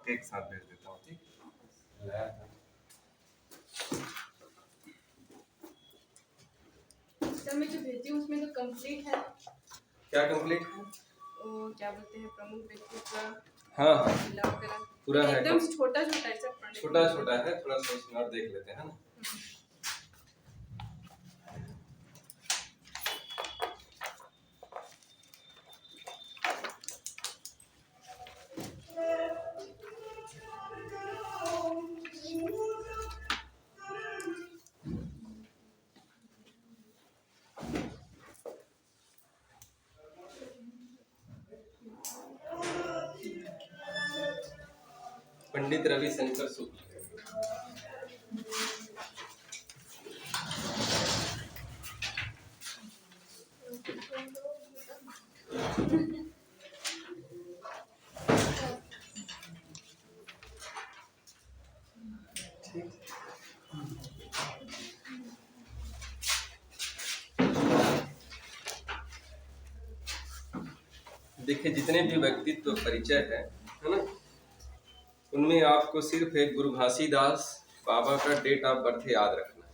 के एक साथ भेज देता हूँ। ठीक, सर मैं जो भेजी हूँ उसमें तो कंप्लीट है। क्या कंप्लीट है? वो क्या बोलते हैं, प्रमुख व्यक्ति का हाँ हाँ जिला वगैरह पूरा है, एकदम छोटा छोटा है सर, पढ़ने छोटा छोटा है, थोड़ा सा उसमें और देख लेते हैं ना। पंडित रविशंकर शुक्ल। देखिए जितने भी व्यक्तित्व परिचय है ना, उनमें आपको सिर्फ एक गुरु घासीदास बाबा का डेट ऑफ बर्थ याद रखना है।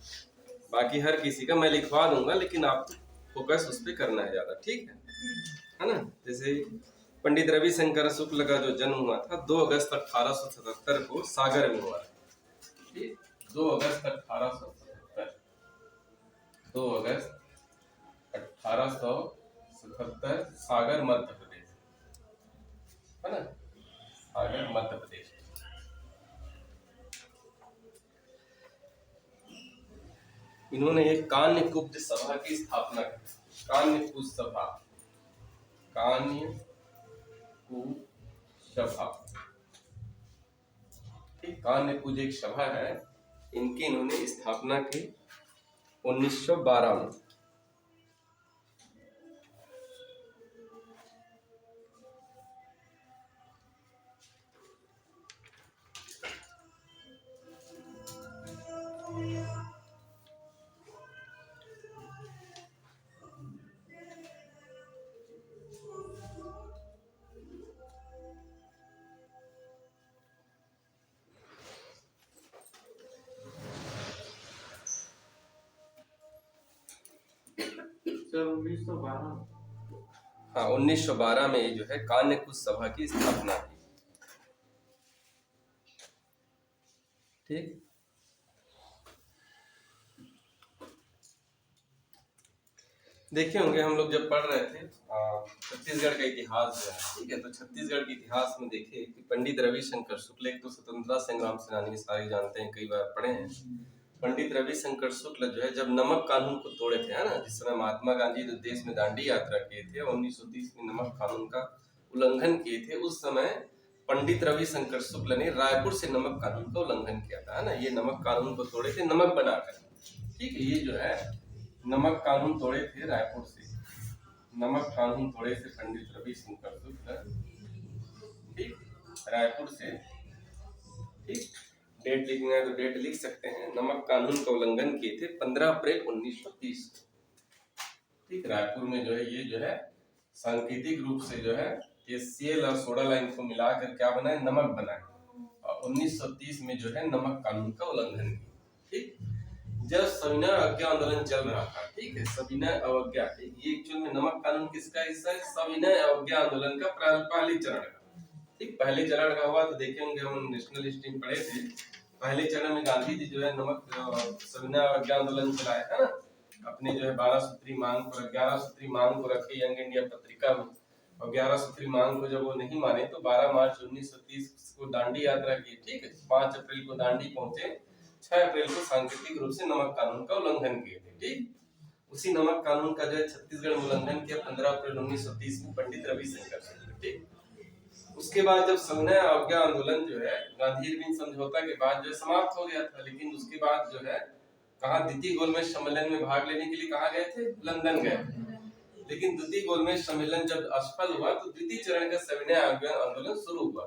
बाकी हर किसी का मैं लिखवा दूंगा, लेकिन आपको फोकस उस पर करना है ज्यादा। ठीक है ना। जैसे पंडित रविशंकर शुक्ल का जो जन्म हुआ था 2 अगस्त 1877 को सागर में हुआ। ठीक, 2 अगस्त 1877, 2 अगस्त 1877 सागर मध्य प्रदेश, है ना, सागर मध्य प्रदेश। इन्होंने एक कान्यकुब्ज सभा की स्थापना की। कान्यकुब्ज सभा, कान्यकुब्ज सभा, ठीक, कान्यकुब्ज एक सभा है, इनकी इन्होंने स्थापना की 1912 में। सर 1912, हाँ 1912 में जो है कान्यकुब्ज सभा की स्थापना की। ठीक, देखे होंगे हम लोग जब पढ़ रहे थे छत्तीसगढ़ का इतिहास जो है, ठीक है, तो छत्तीसगढ़ के इतिहास में देखिए कि पंडित रविशंकर शुक्ल एक तो स्वतंत्रता संग्राम सेनानी, सारे जानते हैं, कई बार पढ़े हैं। पंडित रविशंकर शुक्ल जो है जब नमक कानून को तोड़े थे, है ना, जिस समय महात्मा गांधी देश में दांडी यात्रा किए थे, 1930 में नमक कानून का उल्लंघन किए थे, उस समय पंडित रविशंकर शुक्ल ने रायपुर से नमक कानून का उल्लंघन किया था, है ना। ये नमक कानून को तोड़े थे नमक बनाकर। ठीक है, ये जो है नमक कानून तोड़े थे रायपुर से, नमक कानून तोड़े थे पंडित रविशंकर शुक्ल, ठीक, रायपुर से। ठीक, डेट लिखना है तो डेट लिख सकते हैं। नमक कानून का उल्लंघन किए थे 15 अप्रैल 1930। ठीक, रायपुर में जो है ये जो है सांकेतिक रूप से जो है ये सेल और सोडा लाइन को मिलाकर क्या बनाए, नमक बनाए, और 1930 में जो है नमक कानून का उल्लंघन किया। ठीक, जब सविनय अवज्ञा आंदोलन चल रहा था, ठीक है, सविनय अवज्ञा, ये एक्चुअल में नमक कानून किसका हिस्सा है, सविनय अवज्ञा आंदोलन का पहले चरण का। ठीक, पहले चरण का हुआ तो देखे होंगे, हम नेशनल हिस्ट्री पढ़े थे। पहले चरण में गांधी जी जो है नमक सविनय अवज्ञा आंदोलन चलाए, है ना, अपने जो है 12 सूत्री मांग को, 11 सूत्री मांग को रखे यंग इंडिया पत्रिका में, और 11 सूत्री मांग को जब वो नहीं माने तो 12 मार्च 1930 को दांडी यात्रा की। ठीक है, 5 अप्रैल को दांडी पहुंचे, 6 अप्रैल को सांकेतिक रूप से नमक कानून का उल्लंघन किए थे। ठीक, उसी नमक कानून का जो है छत्तीसगढ़ में उल्लंघन किया 15 अप्रैल 1930 में पंडित रविशंकर शुक्ल। ठीक, उसके बाद जब सविनय अवज्ञा आंदोलन जो है गांधी इरविन समझौता के बाद जो समाप्त हो गया था, लेकिन उसके बाद जो है कहा द्वितीय गोलमेज सम्मेलन में भाग लेने के लिए कहा गए थे, लंदन गए थे। लेकिन द्वितीय गोलमेज सम्मेलन जब असफल हुआ तो द्वितीय चरण का सविनय अवज्ञा आंदोलन शुरू हुआ।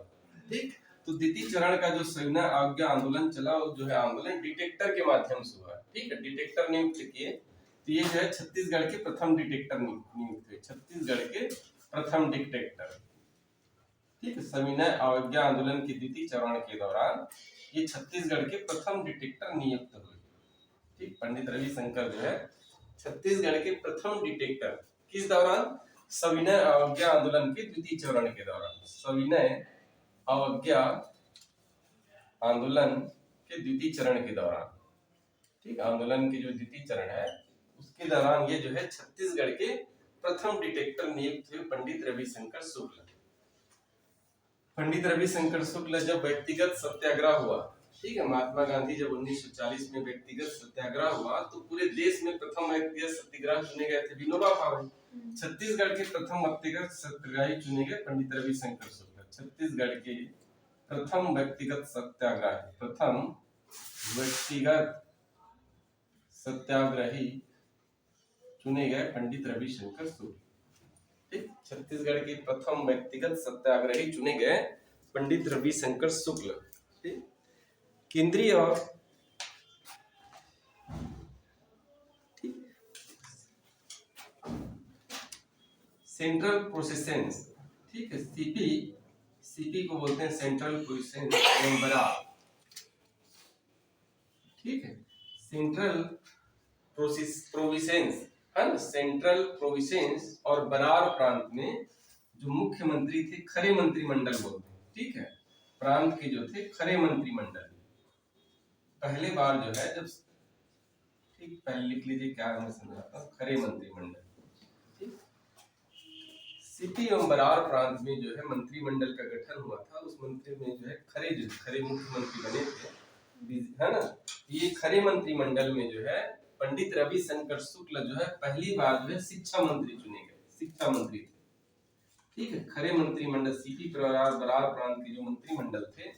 ठीक, तो द्वितीय चरण का जो सविनय अवज्ञा आंदोलन चला वो जो है आंदोलन डिटेक्टर के माध्यम से हुआ। ठीक है, डिटेक्टर नियुक्त किए, तो ये जो है छत्तीसगढ़ के प्रथम डिटेक्टर नियुक्त हुए, छत्तीसगढ़ के प्रथम डिटेक्टर। ठीक है, सविनय अवज्ञा आंदोलन के द्वितीय चरण के दौरान ये छत्तीसगढ़ के प्रथम डिटेक्टर नियुक्त हुए। ठीक, पंडित रविशंकर जो है छत्तीसगढ़ के प्रथम डिटेक्टर, किस दौरान? सविनय अवज्ञा आंदोलन के द्वितीय चरण के दौरान। सविनय अवज्ञा आंदोलन के द्वितीय चरण के दौरान, ठीक, आंदोलन के जो द्वितीय चरण है उसके दौरान ये जो है छत्तीसगढ़ के प्रथम डिटेक्टर नियुक्त हुए पंडित रविशंकर शुक्ल। पंडित रविशंकर शुक्ल जब व्यक्तिगत सत्याग्रह हुआ, ठीक है, महात्मा गांधी जब 1940 में व्यक्तिगत सत्याग्रह हुआ तो पूरे देश में प्रथम व्यक्तिगत सत्याग्रह चुने गए थे विनोबा भावे। छत्तीसगढ़ के प्रथम व्यक्तिगत सत्याग्रही चुने गए पंडित रविशंकर शुक्ल। छत्तीसगढ़ के प्रथम व्यक्तिगत सत्याग्रही, प्रथम व्यक्तिगत सत्याग्रही चुने गए पंडित रविशंकर शुक्ल। ठीक, छत्तीसगढ़ के प्रथम व्यक्तिगत सत्याग्रही चुने गए पंडित रविशंकर शुक्ल। ठीक, केंद्रीय और सेंट्रल प्रोसेसेंस, ठीक है, सीपी को बोलते हैं सेंट्रल प्रोसेसेंस एवं बरार। ठीक है, सेंट्रल प्रोविंसेंस है ना, सेंट्रल प्रोविंसेंस और बरार प्रांत में जो मुख्यमंत्री थे खरे मंत्रिमंडल बोलते हैं। ठीक है, प्रांत के जो थे खरे मंत्रिमंडल पहले बार जो है जब, ठीक, पहले लिख लीजिए क्या है मैं समझाता हूँ। खरे मंत्रिमंडल, सीपी एवं बरार प्रांत में जो है मंत्रिमंडल का गठन हुआ था। उस मंत्री में जो है खरे मुख्यमंत्री बने थे, है ना। ये खरे मंत्रिमंडल में जो है पंडित रविशंकर शुक्ल जो है पहली बार जो है शिक्षा मंत्री चुने गए, शिक्षा मंत्री थे। ठीक है, खरे मंत्रिमंडल सीपी बरार प्रांत के जो मंत्रिमंडल थे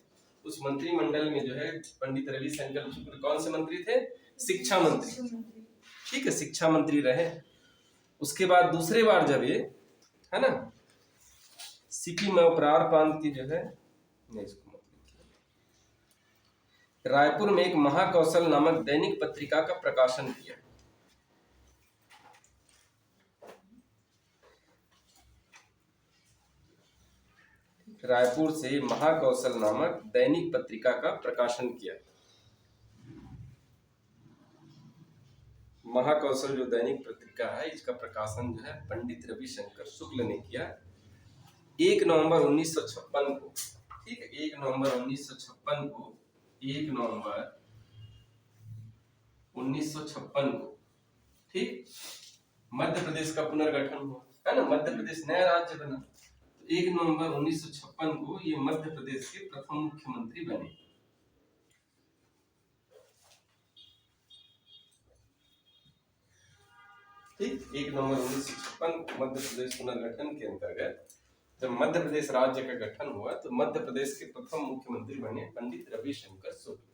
उस मंत्रिमंडल में जो है पंडित रविशंकर शुक्ल कौन से मंत्री थे? शिक्षा मंत्री। ठीक है, शिक्षा मंत्री रहे। उसके बाद दूसरे बार जब ये, है ना, सीपी में बरार प्रांत की जो है, रायपुर में एक महाकौशल नामक दैनिक पत्रिका का प्रकाशन किया। रायपुर से महाकौशल नामक दैनिक पत्रिका का प्रकाशन किया। महाकौशल जो दैनिक पत्रिका है इसका प्रकाशन जो है पंडित रविशंकर शुक्ल ने किया 1 नवंबर 1956 को। ठीक है, 1 नवंबर 1956 को, 1 नवंबर 1956 को, ठीक, मध्य प्रदेश का पुनर्गठन हुआ, है ना, मध्य प्रदेश नया राज्य बना। 1 नवंबर 1956 को ये मध्य प्रदेश के प्रथम मुख्यमंत्री बने। ठीक, 1 नवंबर 1956 को मध्य प्रदेश पुनर्गठन के अंतर्गत जब मध्य प्रदेश राज्य का गठन हुआ तो मध्य प्रदेश के प्रथम मुख्यमंत्री बने पंडित रविशंकर शुक्ल।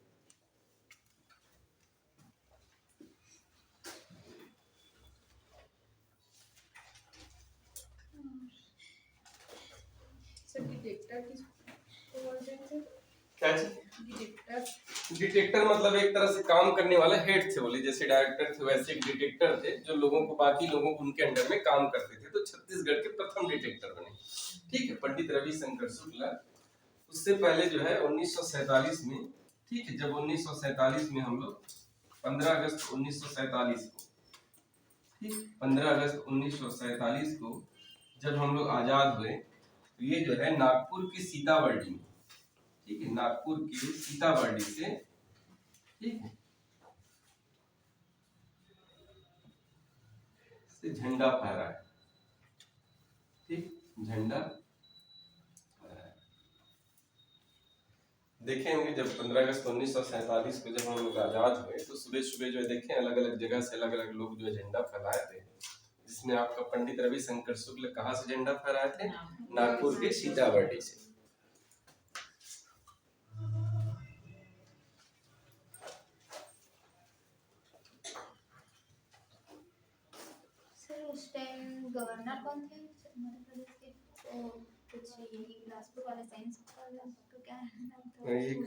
क्या डिटेक्टर मतलब एक तरह से काम करने वाला हेड थे, बोले जैसे डायरेक्टर थे वैसे एक डिटेक्टर थे जो लोगों को, बाकी लोगों को उनके अंडर में काम करते थे। तो छत्तीसगढ़ के प्रथम डिटेक्टर बने। ठीक है, पंडित रविशंकर शुक्ल। उससे पहले जो है 1947 में, ठीक है, जब 1947 में हम लोग 15 अगस्त 1947 को, ठीक, 15 अगस्त 1947 को जब हम लोग आजाद हुए तो ये जो है नागपुर की सीताबर्डी में, ठीक है, नागपुर की सीताबर्डी से, ठीक है, से झंडा फहराया। ठीक, झंडा फहराया। देखे होंगे जब 15 अगस्त 1947 को जब हम लोग आजाद हुए तो सुबह सुबह जो है देखे अलग अलग जगह से अलग अलग लोग जो है झंडा फहराए थे, जिसमें आपका पंडित रविशंकर शुक्ल कहाँ से झंडा फहराए थे? नागपुर के सीताबर्डी से। उस टाइम गवर्नर कौन थे मध्य प्रदेश के? तो कुछ बिलासपुर वाले साइंस तो क्या नाम था? एक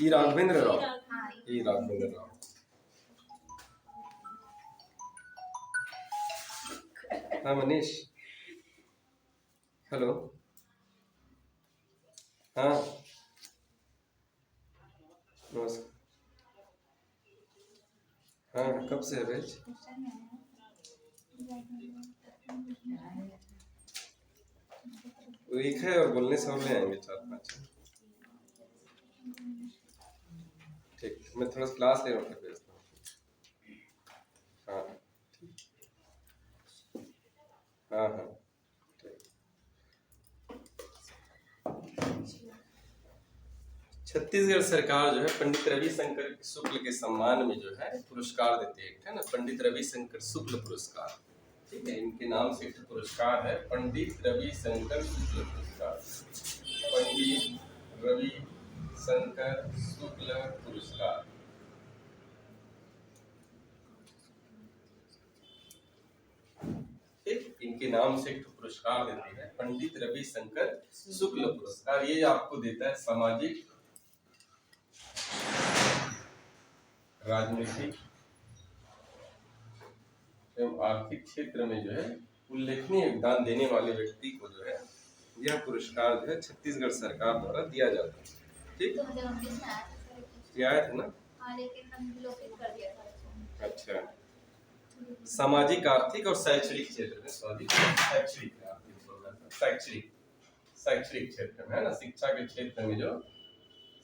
ई राघवेंद्र राव। ई राघवेंद्र राव। हाँ मनीष, हेलो। हाँ नमस्कार। हाँ कब से है बैच? क्वेश्चन में वो एक है और बोलने से और ले आएंगे 4-5। ठीक, मैं थोड़ा क्लास ले रहा हूँ, फिर भेजता हूँ। हाँ हाँ हाँ ठीक। छत्तीसगढ़ सरकार जो है पंडित रविशंकर शुक्ल के सम्मान में जो है पुरस्कार देती है ना, पंडित रविशंकर शुक्ल पुरस्कार। ठीक है, इनके नाम से एक पुरस्कार है, पंडित रविशंकर शुक्ल पुरस्कार। पंडित रविशंकर शुक्ल पुरस्कार। ठीक, इनके नाम से एक पुरस्कार देती है, पंडित रविशंकर शुक्ल पुरस्कार। ये आपको देता है सामाजिक, राजनीतिक एवं आर्थिक क्षेत्र में जो है उल्लेखनीय योगदान देने वाले व्यक्ति को जो है यह पुरस्कार जो है छत्तीसगढ़ सरकार द्वारा दिया जाता है। ठीक, 2019 में आया था सर ये आया था ना? हाँ, लेकिन हम लोकेट कर दिया था इसको। अच्छा, सामाजिक आर्थिक और शैक्षणिक क्षेत्र में, सॉरी शैक्षणिक शैक्षणिक शैक्षणिक क्षेत्र में है ना, शिक्षा के क्षेत्र में जो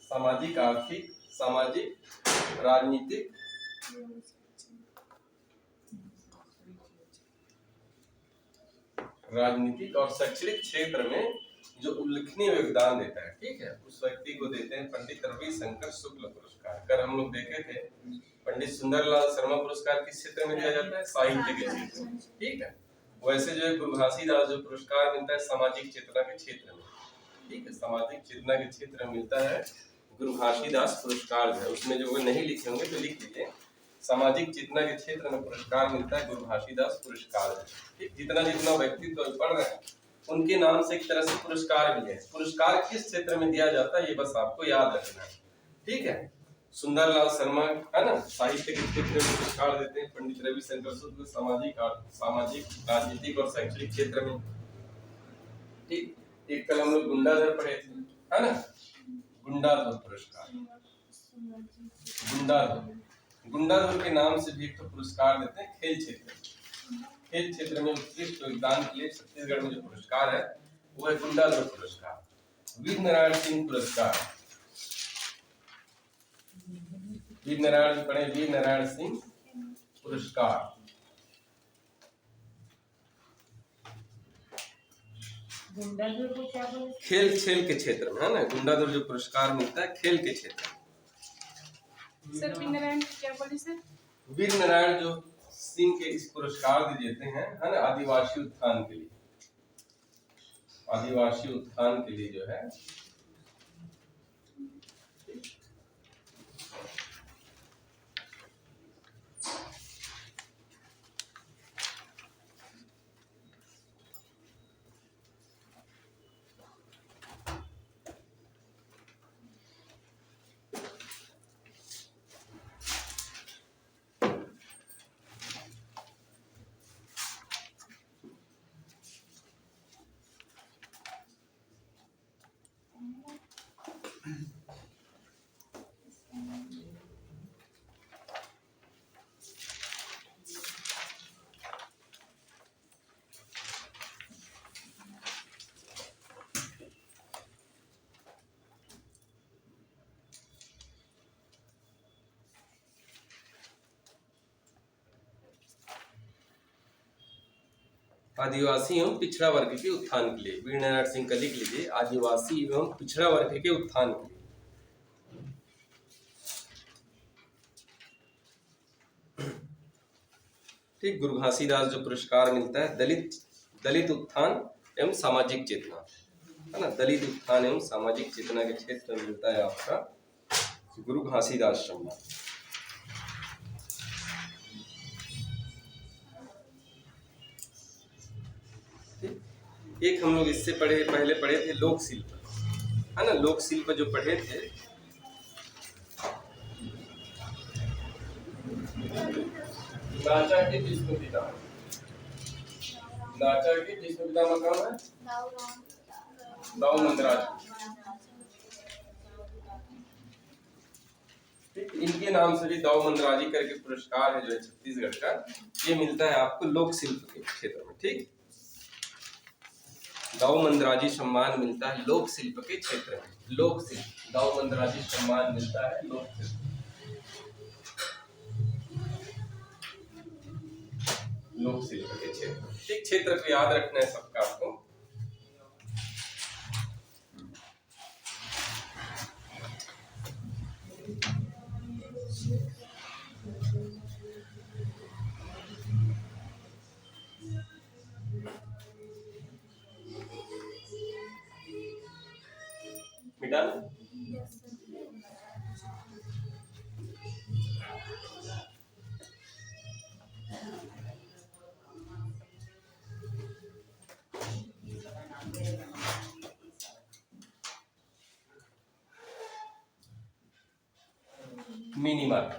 सामाजिक आर्थिक, सामाजिक, राजनीतिक, राजनीतिक और शैक्षणिक क्षेत्र में जो उल्लेखनीय योगदान देता है, ठीक है, उस व्यक्ति को देते हैं पंडित रविशंकर शुक्ल पुरस्कार। कल हम लोग देखे थे पंडित सुंदरलाल शर्मा पुरस्कार किस क्षेत्र में दिया जाता है? साहित्य के क्षेत्र में। ठीक है, वैसे जो है गुरु घासीदास जो पुरस्कार मिलता है सामाजिक चेतना के क्षेत्र में। ठीक है, सामाजिक चेतना के क्षेत्र में मिलता है गुरु घासीदास पुरस्कार जो है, उसमें जो वो नहीं लिखे होंगे तो लिख लीजिए, सामाजिक चेतना के क्षेत्र में पुरस्कार मिलता है गुरु घासीदास पुरस्कार। ठीक, जितना जितना व्यक्तित्व पढ़ रहे हैं उनके नाम से एक तरह से पुरस्कार भी है। पुरस्कार किस क्षेत्र में दिया जाता है ये बस आपको याद रखना है। ठीक है, सुंदरलाल शर्मा है ना, साहित्य के क्षेत्र में पुरस्कार देते हैं, पंडित रविशंकर शुक्ल सामाजिक, राजनीतिक और शैक्षणिक क्षेत्र में। ठीक, एक कल हम लोग गुंडाधर पढ़े थे है ना, गुंडाधर पुरस्कार। गुंडाधर के नाम से भी एक तो पुरस्कार देते हैं खेल क्षेत्र में उत्कृष्ट योगदान के लिए छत्तीसगढ़ में जो पुरस्कार है वो है गुंडाधर पुरस्कार। वीर नारायण सिंह पुरस्कार, वीर नारायण पढ़े, वीर नारायण सिंह पुरस्कार। गुंडाधर को क्या बोले? खेल के क्षेत्र में है ना, गुंडाधर जो पुरस्कार मिलता है खेल के क्षेत्र में। सर वीर नारायण क्या बोले सर? वीर नारायण जो सिंह के इस पुरस्कार दिए देते हैं है ना, आदिवासी उत्थान के लिए, आदिवासी उत्थान के लिए जो है। आदिवासी एवं पिछड़ा वर्ग के उत्थान के लिए, वीर नारायण सिंह का लिख लीजिए, आदिवासी एवं पिछड़ा वर्ग के उत्थान के लिए। ठीक, गुरु घासीदास जो पुरस्कार मिलता है दलित उत्थान एवं सामाजिक चेतना है ना, दलित उत्थान एवं सामाजिक चेतना के क्षेत्र में मिलता है आपका गुरु घासीदास सम्मान। एक हम लोग इससे पहले पढ़े थे लोक शिल्प है ना, लोक शिल्प जो पढ़े थे, नाचा के विष्णु पिता, नाचा के विष्णु पिता मकान है दाऊ मंदराज। इनके नाम से भी दाऊ मंदराजी करके पुरस्कार है जो है छत्तीसगढ़ का, ये मिलता है आपको लोक शिल्प के क्षेत्र में। ठीक, दाऊ मंदराजी सम्मान मिलता है लोक शिल्प के क्षेत्र में। लोक शिल्प, दाऊ मंदराजी सम्मान मिलता है लोक शिल्प, लोक शिल्प के क्षेत्र। ठीक, क्षेत्र को याद रखना है सबका आपको। मिटा लो। मिनी माता,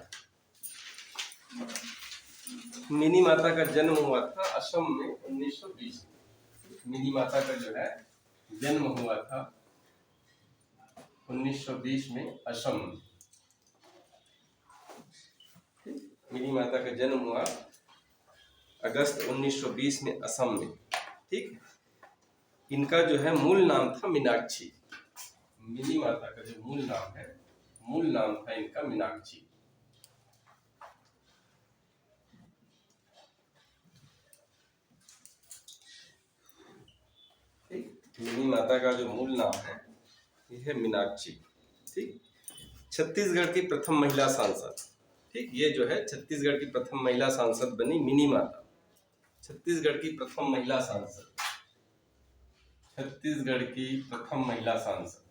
मिनी माता का जन्म हुआ था असम में 1920। मिनी माता का जो है जन्म हुआ था 1920 में असम में। मिनी माता का जन्म हुआ अगस्त 1920 में असम में। ठीक, इनका जो है मूल नाम था मीनाक्षी। मिनी माता का जो मूल नाम है, मूल नाम था इनका मीनाक्षी। मिनी माता का जो मूल नाम है यह है मीनाक्षी। ठीक, छत्तीसगढ़ की प्रथम महिला सांसद। ठीक, ये जो है छत्तीसगढ़ की प्रथम महिला सांसद बनी मिनी माता। छत्तीसगढ़ की प्रथम महिला सांसद, छत्तीसगढ़ की प्रथम महिला सांसद।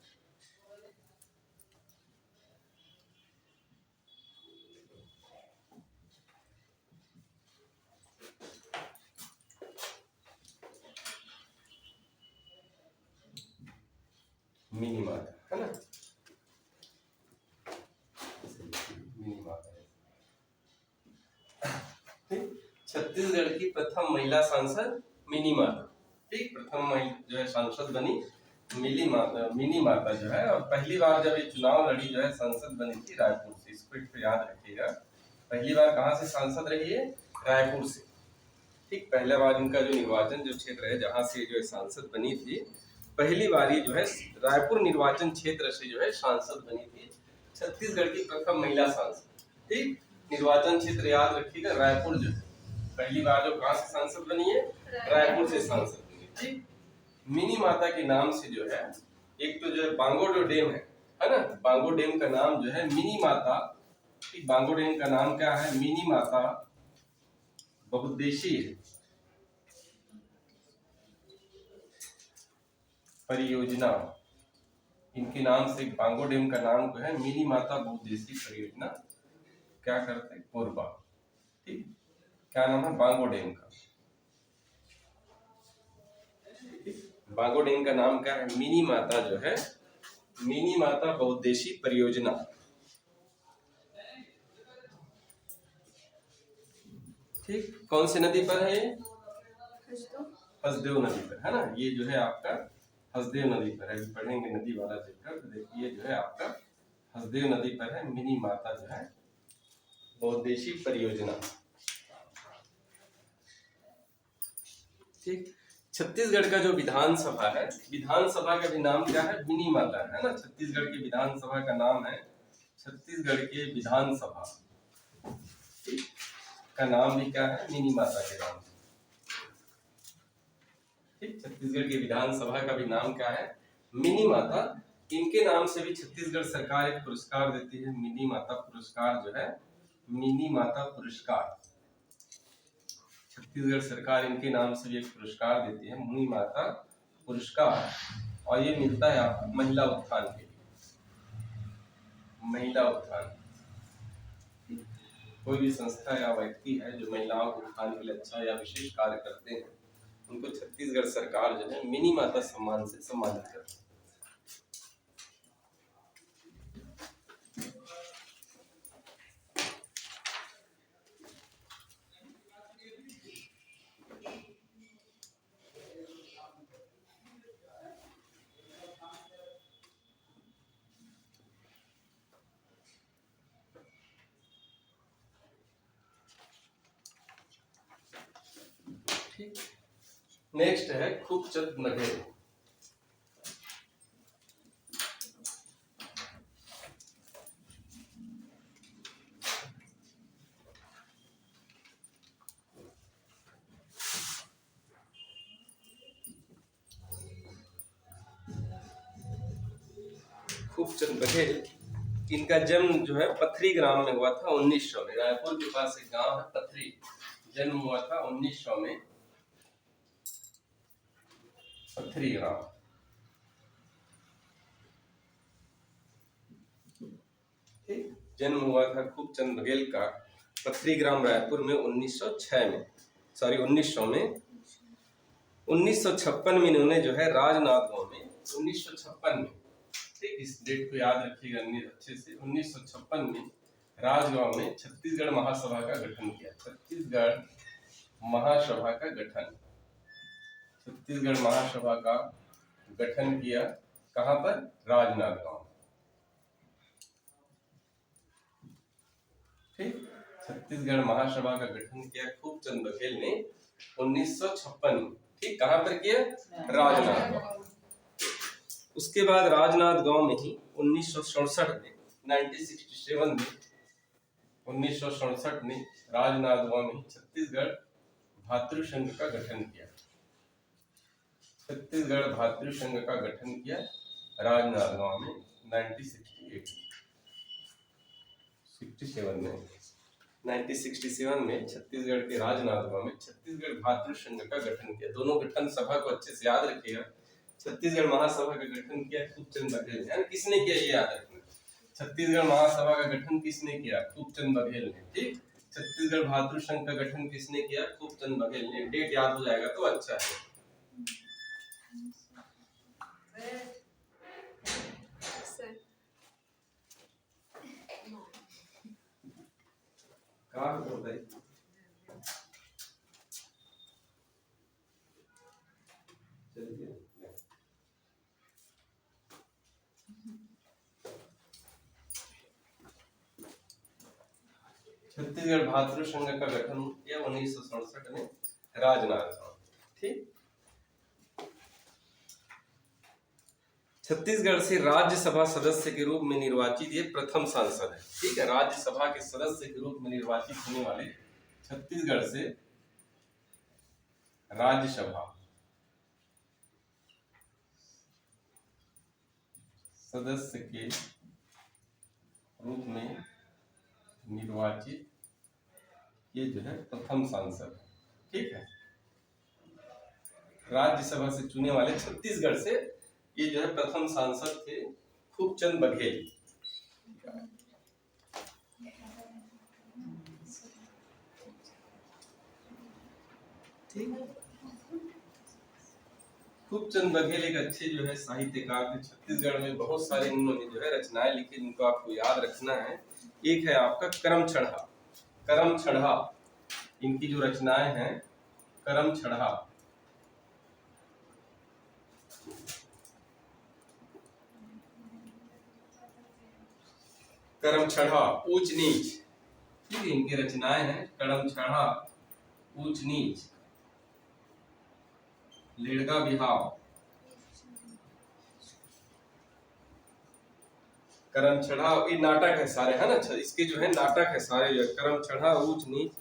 मिनी माता है ना, मिनी माता। ठीक, छत्तीसगढ़ की प्रथम महिला सांसद मिनी माता। ठीक, प्रथम महिला जो है सांसद बनी मिनी माता जो है। और पहली बार जब ये चुनाव लड़ी जो है संसद बनी थी रायपुर से, इसको एक याद रखिएगा। पहली बार कहाँ से सांसद रही है? रायपुर से। ठीक, पहला बार इनका जो निर्वाचन जो क्षेत्र है जहाँ से जो है सांसद बनी थी, पहली बारी जो है रायपुर निर्वाचन क्षेत्र से जो है सांसद बनी थी, छत्तीसगढ़ की प्रथम महिला सांसद। ठीक, निर्वाचन क्षेत्र याद रखिएगा रायपुर। जो पहली बार जो कहाँ से सांसद बनी है? रायपुर से सांसद बनी। ठीक, मिनी माता के नाम से जो है एक तो जो है बांगो डैम है ना, बांगो डैम का नाम जो है मिनी माता। ठीक, बांगो डैम का नाम क्या है? मिनी माता बहुउद्देशीय परियोजना। इनके नाम से बांगो डैम का नाम जो है मिनी माता बहुउद्देशीय परियोजना क्या करते हैं? कोरबा। ठीक, क्या नाम है? बांगो डैम का। बांगो डैम का नाम क्या है? मिनी माता जो है, मिनी माता बहुउद्देशीय परियोजना। ठीक, कौन सी नदी पर है ये? हसदेव नदी पर है ना। ये जो है आपका हसदेव नदी पर है। पढ़ेंगे नदी वाला चैप्टर, तो देखिए जो है आपका हसदेव नदी पर है मिनी माता जो है बहुउद्देशीय परियोजना। ठीक, छत्तीसगढ़ का जो विधानसभा है, विधानसभा का भी नाम क्या है? मिनी माता है ना। छत्तीसगढ़ की विधानसभा का नाम है, छत्तीसगढ़ के विधानसभा का नाम भी क्या है? मिनी माता के नाम। ठीक, छत्तीसगढ़ की विधानसभा का भी नाम क्या है? मिनी माता। इनके नाम से भी छत्तीसगढ़ सरकार एक पुरस्कार देती है, मिनी माता पुरस्कार जो है, मिनी माता पुरस्कार। छत्तीसगढ़ सरकार इनके नाम से भी एक पुरस्कार देती है, मिनी माता पुरस्कार। और ये मिलता है आपको महिला उत्थान के लिए। महिला उत्थान, कोई भी संस्था या व्यक्ति है जो महिलाओं के उत्थान के लिए अच्छा या विशेष कार्य करते हैं, उनको छत्तीसगढ़ सरकार जो है मिनी माता सम्मान से सम्मानित करती है। ठीक, नेक्स्ट है खूबचंद बघेल। खूबचंद बघेल, इनका जन्म जो है पथरी ग्राम में हुआ था 1900 में। रायपुर के पास एक गांव है पथरी, जन्म हुआ था 1900 में, पथरी ग्राम। ठीक, जन्म हुआ था खूबचंद बघेल का पथरी ग्राम रायपुर में 1906 में, सॉरी 1900 में। 1956 में इन्होंने जो है राजनाथ गांव में, 1956 में, ठीक, इस डेट को याद रखिएगा अच्छे से, 1956 में राजगांव में छत्तीसगढ़ महासभा का गठन किया। छत्तीसगढ़ महासभा का गठन, छत्तीसगढ़ महासभा का गठन किया। कहां पर? राजनांदगांव। ठीक, छत्तीसगढ़ महासभा का गठन किया खूबचंद बघेल ने 1956 में। ठीक, कहां पर किया? राजनांदगांव। उसके बाद राजनांदगांव में ही 1967 में, 1967 में, 1967 में राजनांदगांव में छत्तीसगढ़ भातृ संघ का गठन किया। छत्तीसगढ़ भातृ संघ का गठन किया राजनांदगांव में 1967 में छत्तीसगढ़ के राजनांदगांव में छत्तीसगढ़ भातृ संघ का गठन किया। दोनों गठन सभा को अच्छे से याद रखिएगा। छत्तीसगढ़ महासभा का गठन किया खूबचंद बघेल ने। किसने किया ये याद रखना। छत्तीसगढ़ महासभा का गठन किसने किया? खूबचंद बघेल ने। ठीक, छत्तीसगढ़ भातृ संघ का गठन किसने किया? खूबचंद बघेल ने। डेट याद हो जाएगा तो अच्छा है। कहाँ पे होता है? चलिए, छत्तीसगढ़ भातृ संघ का गठन किया 1967 में राजनांदगांव। ठीक, छत्तीसगढ़ से राज्यसभा सदस्य के रूप में निर्वाचित ये प्रथम सांसद है। ठीक है, राज्यसभा के सदस्य के रूप में निर्वाचित होने वाले छत्तीसगढ़ से राज्यसभा सदस्य के रूप में निर्वाचित ये जो है प्रथम सांसद। ठीक है, राज्यसभा से चुने वाले छत्तीसगढ़ से ये जो है प्रथम सांसद थे खूबचंद बघेल। खूबचंद बघेल एक अच्छे जो है साहित्यकार थे। छत्तीसगढ़ में बहुत सारे इन्होंने जो है रचनाएं लिखी, जिनको आपको याद रखना है। एक है आपका करम छढ़ा। करम छढ़ा इनकी जो रचनाएं हैं, करम छढ़ा, करम छढ़ा, ऊंच नीच। ठीक है, इनकी रचनाएं हैं करम छढ़ा, ऊंच नीच, लेड़गा बिहाव। करम छढ़ा ये नाटक है सारे, है ना। इसके जो है नाटक है सारे। करम छढ़ा, ऊंच नीच,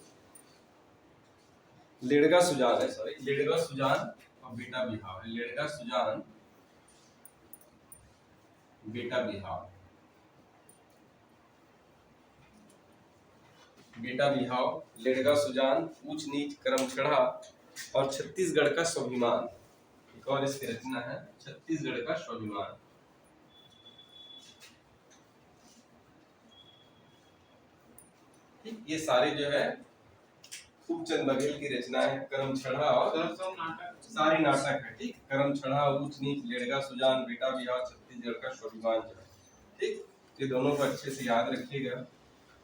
लेड़गा सुजान है, सॉरी लेड़गा सुजान और बेटा बिहाव है। लेड़गा सुजान, बेटा बिहाव, बेटा बिहाव, लेड़गा सुजान, ऊंच नीच, करम छढ़ा और छत्तीसगढ़ का स्वाभिमान। एक और इसकी रचना है छत्तीसगढ़ का स्वाभिमान। ये सारे जो है खूबचंद बघेल की रचनाएं है। करम छढ़ा और सारे नाटक है। ठीक, करम छढ़ा, ऊंच नीच, लेड़गा सुजान, बेटा बिहाव, छत्तीसगढ़ का स्वाभिमान जो है। ठीक, ये दोनों को अच्छे से याद रखिएगा,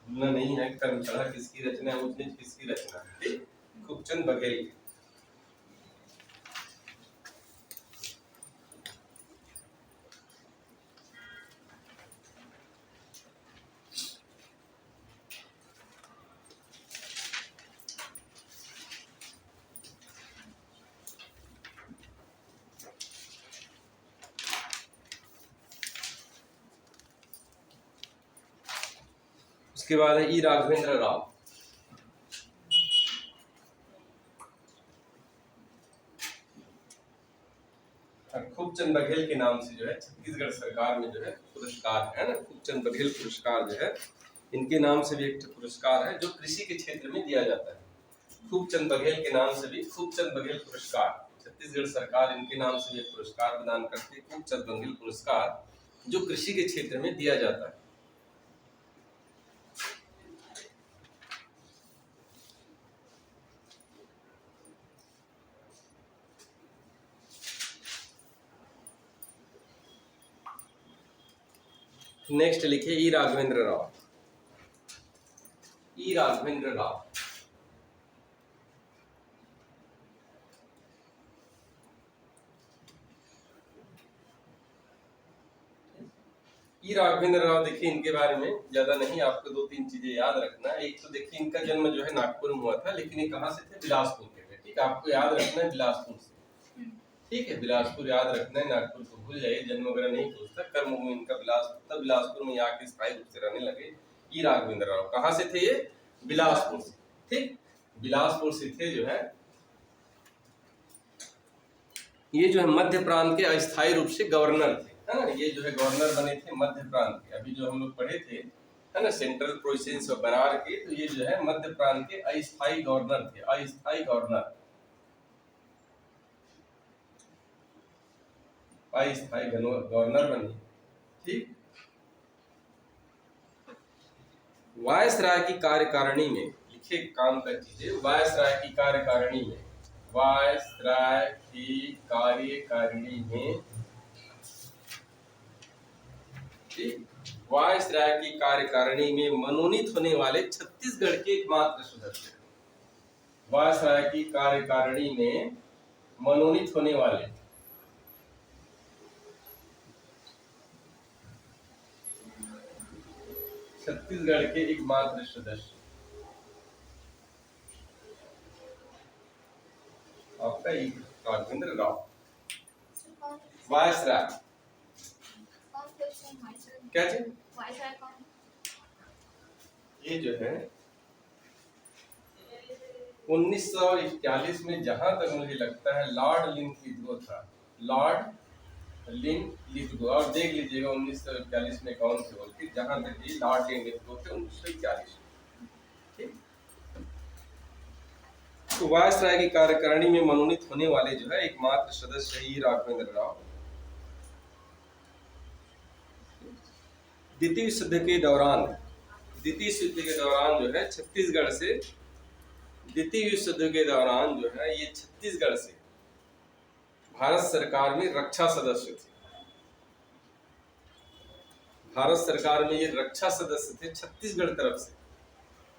भूलना नहीं है। करम छढ़ा किसकी रचना है, ऊंच नीच किसकी रचना है? ठीक, खूबचंद बघेल। उसके बाद है ई राघवेंद्र राव। खूबचंद बघेल के नाम से जो है छत्तीसगढ़ सरकार में जो है पुरस्कार है ना, खूबचंद बघेल पुरस्कार जो है इनके नाम से भी एक पुरस्कार है जो कृषि के क्षेत्र में दिया जाता है। खूबचंद बघेल के नाम से भी खूबचंद बघेल पुरस्कार, छत्तीसगढ़ सरकार इनके नाम से भी पुरस्कार प्रदान करती है, खूबचंद बघेल पुरस्कार जो कृषि के क्षेत्र में दिया जाता है। नेक्स्ट लिखिए ई राघवेंद्र राव। ई राघवेंद्र राव ई राघवेंद्र राव देखिए इनके बारे में ज्यादा नहीं, आपको दो तीन चीजें याद रखना। एक तो देखिए इनका जन्म जो है नागपुर में हुआ था, लेकिन ये कहाँ से थे? बिलासपुर के थे। ठीक है, आपको याद रखना है बिलासपुर से। ठीक है, बिलासपुर याद रखना है, नागपुर को भूल जाइए, जन्म वगैरह नहीं पूछता। कर्म भूमि इनका बिलासपुर, तब बिलासपुर में आके स्थायी रूप से रहने लगे। ई राघवेंद्र राव कहाँ से थे? ये बिलासपुर से। ठीक, बिलासपुर से थे जो है ये जो है मध्य प्रांत के अस्थायी रूप से गवर्नर थे, है ना। ये जो है गवर्नर बने थे मध्य प्रांत के। अभी जो हम लोग पढ़े थे है ना सेंट्रल प्रोविंस ऑफ बरार के, तो ये जो है मध्य प्रांत के अस्थायी गवर्नर थे, अस्थायी गवर्नर, अस्थायी गवर्नर बने। ठीक, वायसराय की कार्यकारिणी में लिखे काम कर कीजिए, वायसराय की कार्यकारिणी में, वायसराय की कार्यकारिणी में, ठीक, वायसराय की कार्यकारिणी में मनोनीत होने वाले छत्तीसगढ़ के एकमात्र सदस्य। वायसराय की कार्यकारिणी में मनोनीत होने वाले छत्तीसगढ़ के एकमात्र सदस्य आपका ई राघवेंद्र राव। वायसराय क्या चीज? ये जो है 1941 में जहां तक मुझे लगता है लॉर्ड लिंथगो था, लॉर्ड लिंथगो। और देख लीजिएगा 1941 में कौन से बोल के, जहां तक ये लॉर्ड लिंथगो थे 1941। ठीक, तो वायसराय की कार्यकारिणी में मनोनीत होने वाले जो है एकमात्र सदस्य ई राघवेंद्र राव। द्वितीय विश्व युद्ध के दौरान, द्वितीय विश्व युद्ध के दौरान जो है छत्तीसगढ़ से, द्वितीय विश्व युद्ध के दौरान जो है ये छत्तीसगढ़ से भारत सरकार में रक्षा सदस्य थे। भारत सरकार में ये रक्षा सदस्य थे छत्तीसगढ़ तरफ से।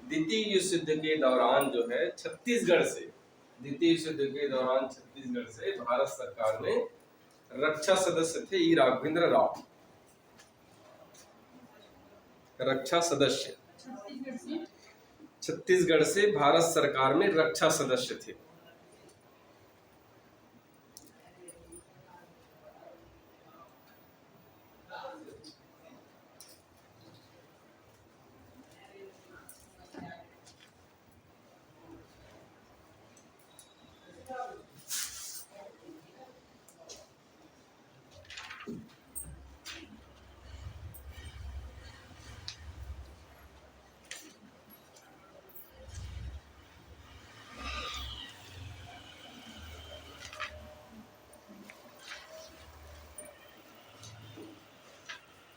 द्वितीय विश्व युद्ध के दौरान जो है छत्तीसगढ़ से, द्वितीय विश्व युद्ध के दौरान छत्तीसगढ़ से भारत सरकार में रक्षा सदस्य थे ई राघवेंद्र राव, रक्षा सदस्य। छत्तीसगढ़ से भारत सरकार में रक्षा सदस्य थे।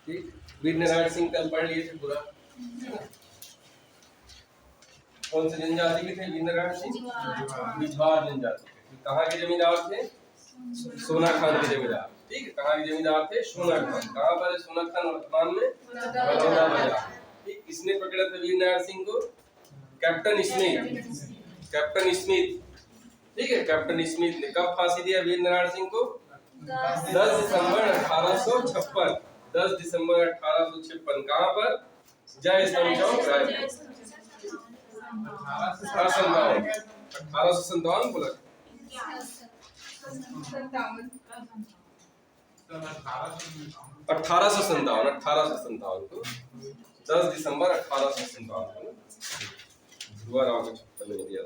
ठीक, वीर नारायण सिंह कल पढ़ लिए थे पूरा। कौन से जनजाति के थे वीर नारायण सिंह? बिजवार जनजाति के। कहाँ के जमींदार थे? सोना खान के जमींदार। ठीक है, कहाँ के जमींदार थे? सोना खान। कहाँ पर है सोना खान? वर्तमान में बलौदा बाजार। ठीक, किसने पकड़ा था वीर नारायण सिंह को? Captain Smith, captain Smith. ठीक है, कैप्टन स्मिथ ने कब फांसी दिया वीर नारायण सिंह को? 10 दिसंबर 1856। 10 दिसंबर 1856। कहाँ पर? जय स्तंभ चौक, रायपुर। 1857 बोला, 1857 को दिसंबर 1857। ध्रुवा राव के छप्पन में दिया।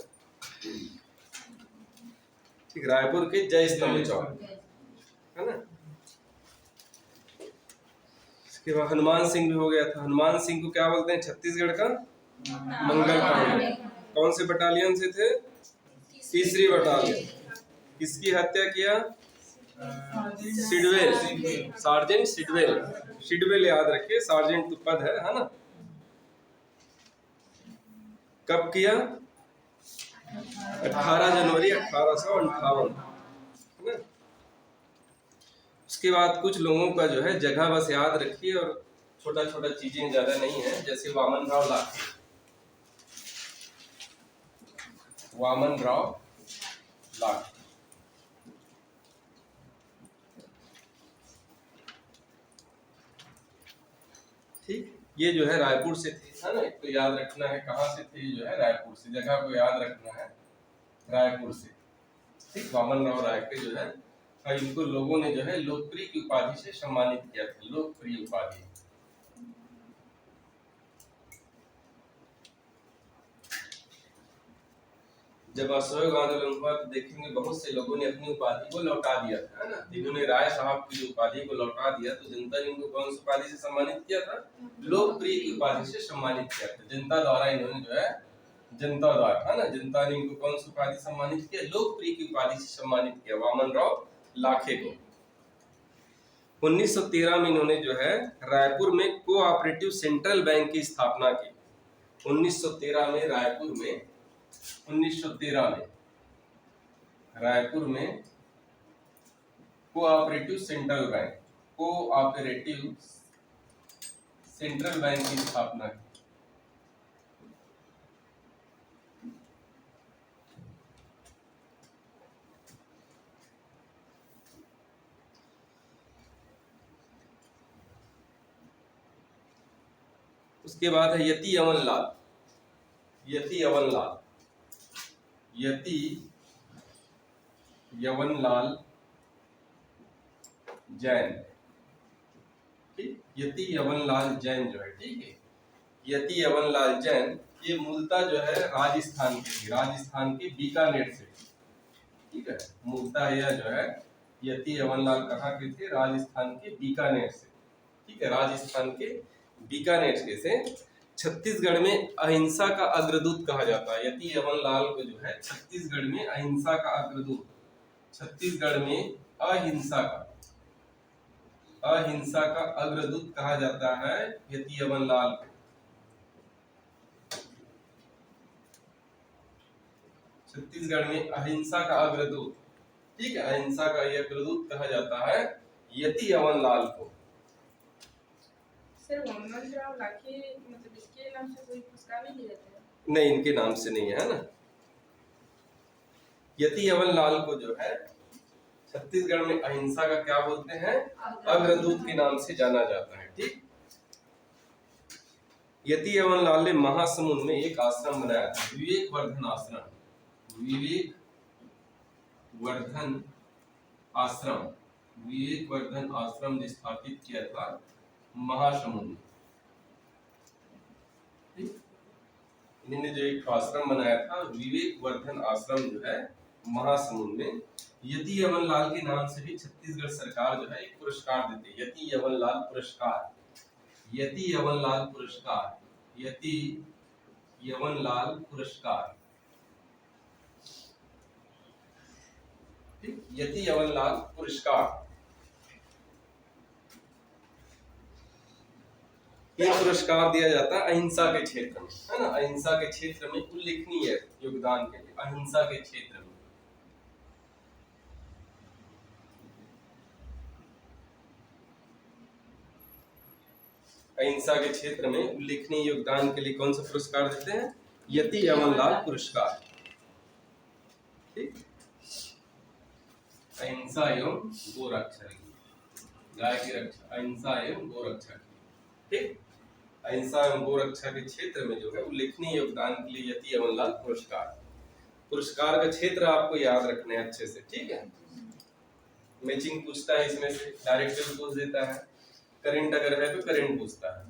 ठीक, रायपुर के जय स्तंभ चौक, है ना। इसके बाद हनुमान सिंह भी हो गया था। हनुमान सिंह को क्या बोलते हैं? छत्तीसगढ़ का मंगल पांडे। कौन से बटालियन से थे? तीसरी बटालियन। किसकी हत्या किया? Sidwell, sergeant Sidwell. सिडवेल याद रखिए, सार्जेंट तो पद है ना। कब किया? 18 जनवरी 1858, है ना। उसके बाद कुछ लोगों का जो है जगह बस याद रखिए, और छोटा छोटा चीजें ज्यादा नहीं है। जैसे वामन राव लाखे, वामन राव लाखे, ठीक। ये जो है रायपुर से थे, है ना। एक तो याद रखना है कहाँ से थे, जो है रायपुर से। जगह को याद रखना है, रायपुर से, ठीक। वामन राव लाखे जो है, इनको लोगों ने जो है लोकप्रिय की उपाधि से सम्मानित किया था। लोकप्रिय उपाधि। जब असहयोग आंदोलन हुआ तो देखेंगे बहुत से लोगों ने अपनी उपाधि को लौटा दिया था, है ना। इन्होंने राय साहब की उपाधि को लौटा दिया, तो जनता ने इनको कौन सी उपाधि से सम्मानित किया था? लोकप्रिय की उपाधि से सम्मानित किया था। जनता द्वारा इन्होंने जो है, जनता द्वारा, है ना, जनता ने इनको कौन सी उपाधि सम्मानित किया? लोकप्रिय की उपाधि से सम्मानित किया वामन राव लाखे को। 1913 में इन्होंने जो है रायपुर में कोऑपरेटिव सेंट्रल बैंक की स्थापना की। 1913 में रायपुर में, 1913 में रायपुर में cooperative central bank, cooperative central bank की स्थापना की। उसके बाद है यति यवन लाल, यति यवन लाल, यति यवन लाल जैन, ठीक। यति यवन लाल जैन जो है, ठीक है। यति यवन लाल जैन ये मूलतः जो है राजस्थान के थे, राजस्थान के बीकानेर से, ठीक है। मूलतः यह जो है यति यवन लाल कहाँ के थे? राजस्थान के बीकानेर से, ठीक है। राजस्थान के बीकानेर से। छत्तीसगढ़ में अहिंसा का अग्रदूत कहा जाता है। यति यवन लाल को जो है छत्तीसगढ़ में अहिंसा का अग्रदूत, छत्तीसगढ़ में अहिंसा का अग्रदूत कहा जाता है यति यवन लाल को। छत्तीसगढ़ में अहिंसा का अग्रदूत, ठीक है। अहिंसा का यह अग्रदूत कहा जाता है यति यवन लाल को। सर वामन राव लाखे मतलब इसके नाम से कोई पुरस्कार नहीं दिया जाता है? नहीं, इनके नाम से नहीं है ना। यति यवन लाल को जो है छत्तीसगढ़ में अहिंसा का क्या बोलते हैं? अग्रदूत के नाम से जाना जाता है, ठीक। यति यवन लाल ने महासमुंद में एक आश्रम बनाया था, विवेक वर्धन आश्रम। विवेक वर्धन आश्रम, विवेक वर्धन आश्रम स्थापित किया था महासमुंद, ठीक। इन्होंने जो एक आश्रम बनाया था विवेक वर्धन आश्रम जो है महासमुंद में। यति यवन लाल के नाम से भी छत्तीसगढ़ सरकार जो है एक पुरस्कार देती है, यति यवन लाल पुरस्कार, यति यवन लाल पुरस्कार, यति यवन लाल पुरस्कार, ठीक। यति यवन लाल पुरस्कार, ये पुरस्कार दिया जाता है अहिंसा के क्षेत्र में, है ना। अहिंसा के क्षेत्र में उल्लेखनीय योगदान के लिए, अहिंसा के क्षेत्र में। अहिंसा के क्षेत्र में उल्लेखनीय योगदान के लिए कौन सा पुरस्कार देते हैं? यति यवन लाल पुरस्कार, ठीक। अहिंसा एवं गोरक्षा, गाय की रक्षा, अहिंसा एवं गोरक्षा, ठीक। अहिंसा एवं गोरक्षा के क्षेत्र में जो है उल्लेखनीय योगदान के लिए यति यवन लाल पुरस्कार। पुरस्कार का क्षेत्र आपको याद रखना है अच्छे से, ठीक है। मैचिंग पूछता है इसमें से, डायरेक्ट पूछ देता है, करंट अगर है तो करंट पूछता है।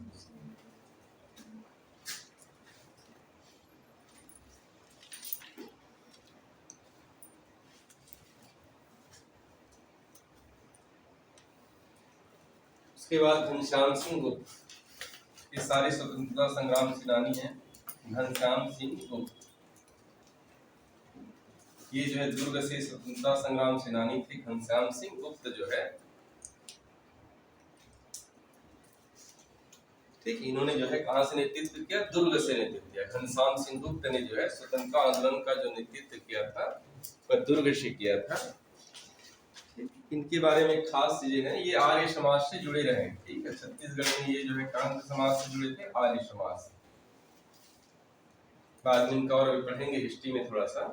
उसके बाद घनश्याम सिंह गुप्त, ये सारे स्वतंत्रता संग्राम सेनानी हैं। घनश्याम सिंह गुप्त, ये जो है दुर्ग से स्वतंत्रता संग्राम सेनानी थे। घनश्याम सिंह गुप्त जो है, ठीक, इन्होंने जो है कहां से नेतृत्व किया? दुर्ग से नेतृत्व किया। घनश्याम सिंह गुप्त ने जो है स्वतंत्रता आंदोलन का जो नेतृत्व किया था वह दुर्ग से किया था। इनके बारे में खास चीजें हैं, ये आर्य समाज से जुड़े रहे, ठीक है। छत्तीसगढ़ में ये जो है कांग्रेस समाज से जुड़े थे, आर्य समाज से। बाद में इनका और अभी पढ़ेंगे हिस्ट्री में थोड़ा सा।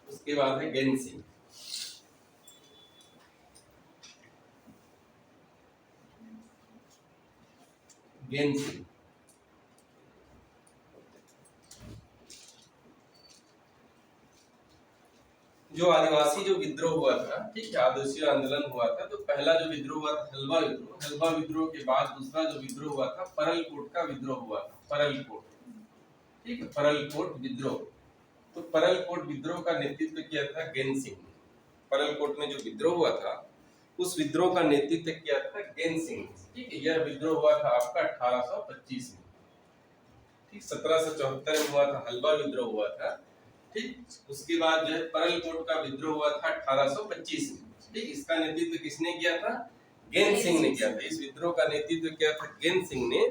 उसके बाद है गेन सिंह। गेन सिंह जो आदिवासी जो विद्रोह हुआ था, ठीक है, आदिवासी आंदोलन हुआ था, तो पहला जो विद्रोह हुआ था हलवा विद्रोह। हलवा विद्रोह के बाद दूसरा जो विद्रोह हुआ था परलकोट का विद्रोह हुआ था। परलकोट, ठीक है, परलकोट विद्रोह। तो परलकोट विद्रोह का नेतृत्व किया था गेन सिंह ने। परलकोट में जो विद्रोह हुआ था उस विद्रोह का नेतृत्व किया था गेन सिंह ने, ठीक है। यह विद्रोह हुआ था आपका 1825 में, ठीक। 1774 में हुआ था हलवा विद्रोह हुआ था, ठीक। उसके बाद जो है परलकोट का विद्रोह हुआ था 1825 में, ठीक। इसका नेतृत्व किसने किया था? गेन सिंह ने किया था। इस विद्रोह का नेतृत्व किया था गेन सिंह ने,